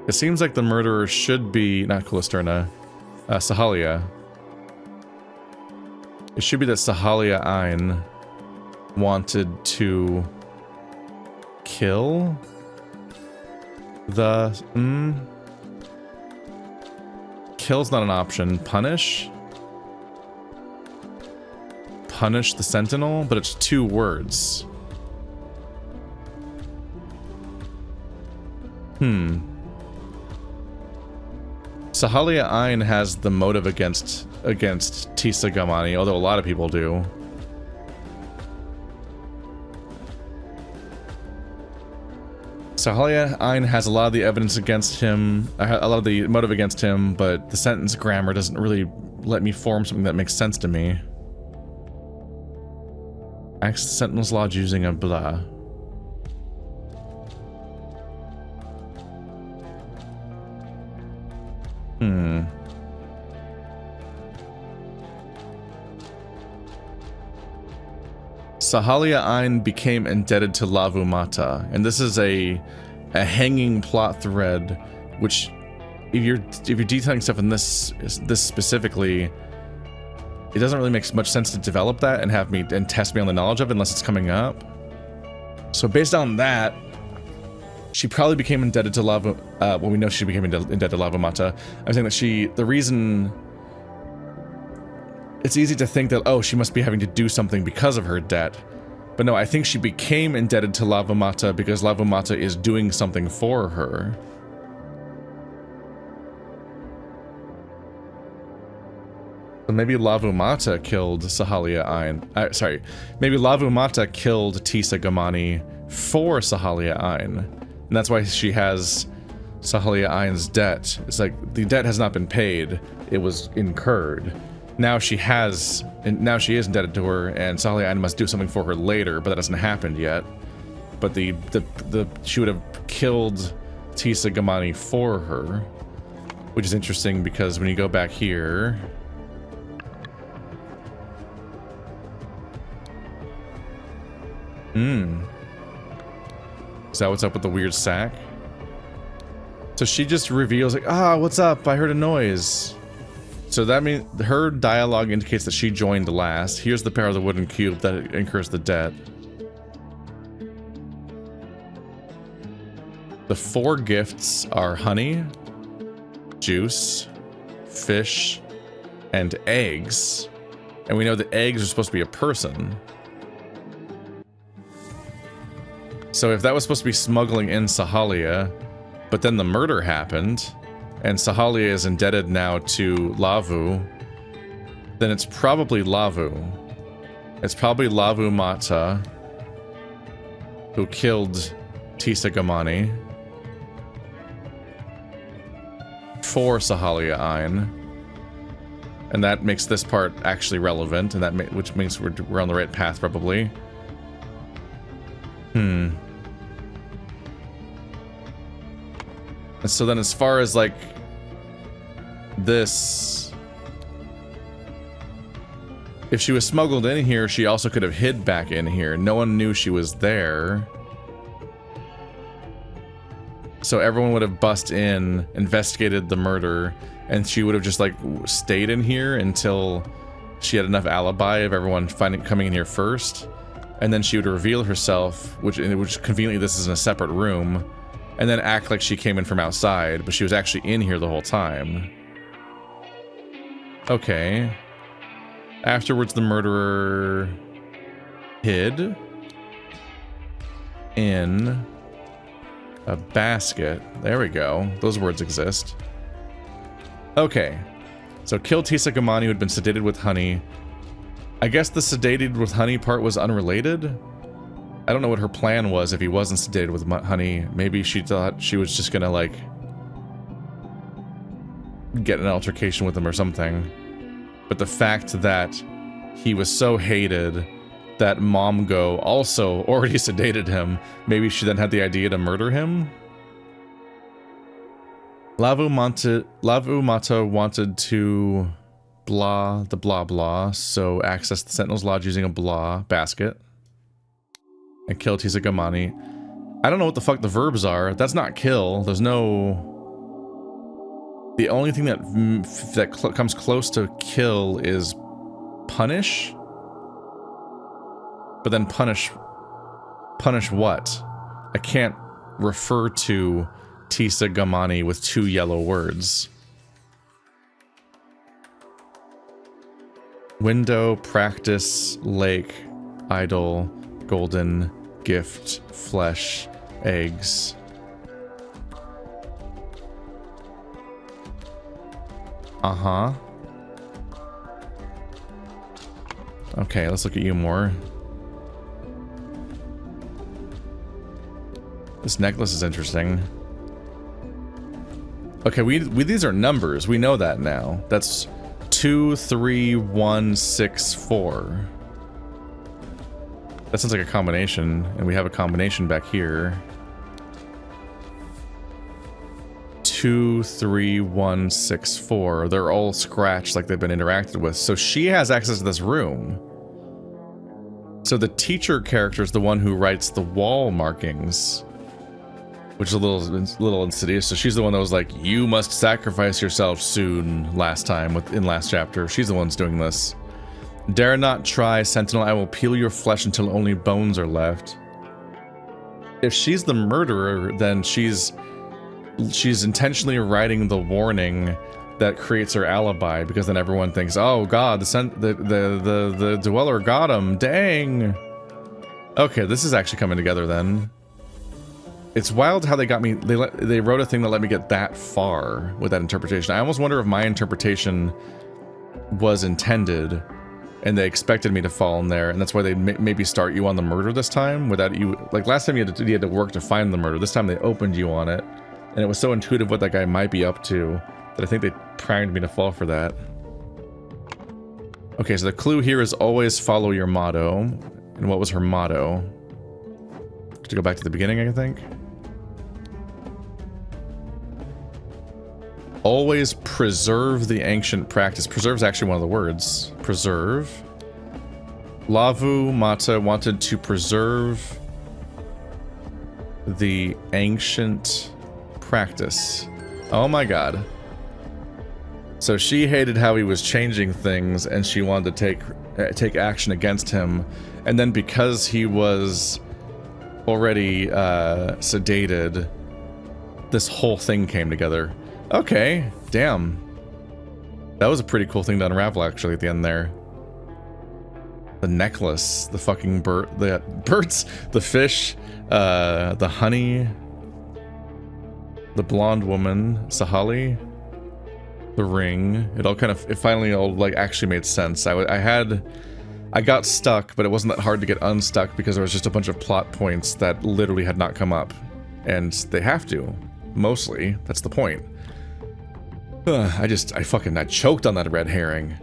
it seems like the murderer should be not Kula Sterna, Sahalia. It should be that Sahalia Ain wanted to kill the... Kill's not an option. Punish? Punish the Sentinel? But it's 2 words. Sahalia Ain has the motive against Tisa Gamani, although a lot of people do. Sahalia Ain has a lot of the evidence against him, a lot of the motive against him, but the sentence grammar doesn't really let me form something that makes sense to me. Acts the Sentinel's Lodge using a blah. Sahalia Ain became indebted to Lavu Mata, and this is a hanging plot thread, which if you're detailing stuff in this specifically, it doesn't really make much sense to develop that and have me and test me on the knowledge of it unless it's coming up. So based on that, she probably became indebted to Lavu. Well, we know she became indebted to Lavu Mata. I'm saying that the reason. It's easy to think that, oh, she must be having to do something because of her debt. But no, I think she became indebted to Lavu Mata because Lavu Mata is doing something for her. So maybe Lavu Mata killed Sahalia Ain. Sorry, maybe Lavu Mata killed Tisa Gamani for Sahalia Ain. And that's why she has Sahalia Ain's debt. It's like, the debt has not been paid. It was incurred. Now she is indebted to her, and Sahalia Ain must do something for her later, but that hasn't happened yet. But she would have killed Tisa Gamani for her, which is interesting because when you go back here, is that what's up with the weird sack? So she just reveals like, what's up? I heard a noise. So that means her dialogue indicates that she joined last. Here's the power of the wooden cube that incurs the debt. The 4 gifts are honey, juice, fish, and eggs. And we know that eggs are supposed to be a person. So if that was supposed to be smuggling in Sahalia, but then the murder happened, and Sahalia is indebted now to Lavu, then it's probably Lavu. It's probably Lavu Mata who killed Tisa Gamani for Sahalia Ain. And that makes this part actually relevant, and which means we're on the right path, probably. And so then as far as like this, if she was smuggled in here, she also could have hid back in here. No one knew she was there. So everyone would have bust in, investigated the murder, and she would have just like stayed in here until she had enough alibi of everyone coming in here first. And then she would reveal herself, which conveniently this is in a separate room, and then act like she came in from outside, but she was actually in here the whole time. Okay. Afterwards, the murderer hid in a basket. There we go. Those words exist. Okay. So kill Tisa Gamani, who had been sedated with honey. I guess the sedated with honey part was unrelated. I don't know what her plan was if he wasn't sedated with honey. Maybe she thought she was just gonna, like, get an altercation with him or something. But the fact that he was so hated that Momgo also already sedated him, maybe she then had the idea to murder him? Lavu Mata wanted to blah the blah blah, so access the Sentinel's Lodge using a blah basket. And kill Tisa Gamani. I don't know what the fuck the verbs are. That's not kill. There's no... The only thing that comes close to kill is punish? But then punish what? I can't refer to Tisa Gamani with 2 yellow words. Window, practice, lake, idol, golden, gift, flesh, eggs. Uh-huh. Okay, let's look at you more. This necklace is interesting. Okay, we these are numbers. We know that now. That's 2, 3, 1, 6, 4. That sounds like a combination, and we have a combination back here. 2, 3, 1, 6, 4. They're all scratched like they've been interacted with. So she has access to this room. So the teacher character is the one who writes the wall markings, which is a little insidious. So she's the one that was like, "You must sacrifice yourself soon." Last time in last chapter, she's the one doing this. Dare not try, Sentinel. I will peel your flesh until only bones are left. If she's the murderer, then she's intentionally writing the warning that creates her alibi, because then everyone thinks, "Oh God, the dweller got him." Dang. Okay, this is actually coming together then. It's wild how they got me. They wrote a thing that let me get that far with that interpretation. I almost wonder if my interpretation was intended, and they expected me to fall in there, and that's why they maybe start you on the murder this time without you. Like last time, you had to work to find the murder. This time they opened you on it, and it was so intuitive what that guy might be up to that I think they primed me to fall for that. Okay, so the clue here is always follow your motto. And what was her motto? To go back to the beginning, I think. Always preserve the ancient practice. Preserve is actually one of the words. Preserve. Lavu Mata wanted to preserve the ancient practice. Oh my God. So she hated how he was changing things, and she wanted to take action against him. And then because he was already sedated, this whole thing came together. Okay, damn. That was a pretty cool thing to unravel, actually, at the end there. The necklace, the fucking the birds, the fish, the honey, the blonde woman, Sahali, the ring. It finally all like actually made sense. I got stuck, but it wasn't that hard to get unstuck because there was just a bunch of plot points that literally had not come up. And they have to, mostly. That's the point. I choked on that red herring.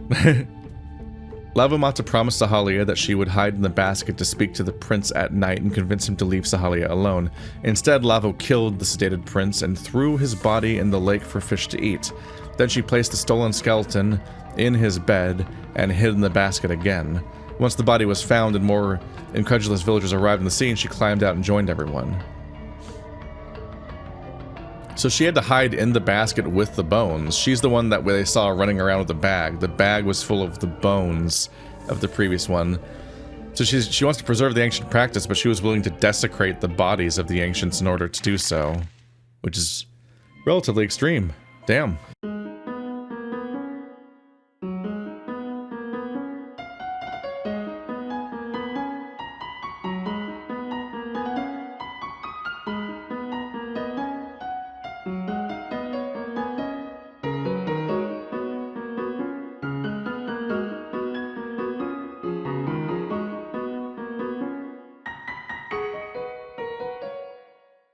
Lavamata promised Sahalia that she would hide in the basket to speak to the prince at night and convince him to leave Sahalia alone. Instead, Lavo killed the sedated prince and threw his body in the lake for fish to eat. Then she placed the stolen skeleton in his bed and hid in the basket again. Once the body was found and more incredulous villagers arrived on the scene, she climbed out and joined everyone. So she had to hide in the basket with the bones. She's the one that they saw running around with the bag. The bag was full of the bones of the previous one. So she wants to preserve the ancient practice, but she was willing to desecrate the bodies of the ancients in order to do so. Which is relatively extreme. Damn.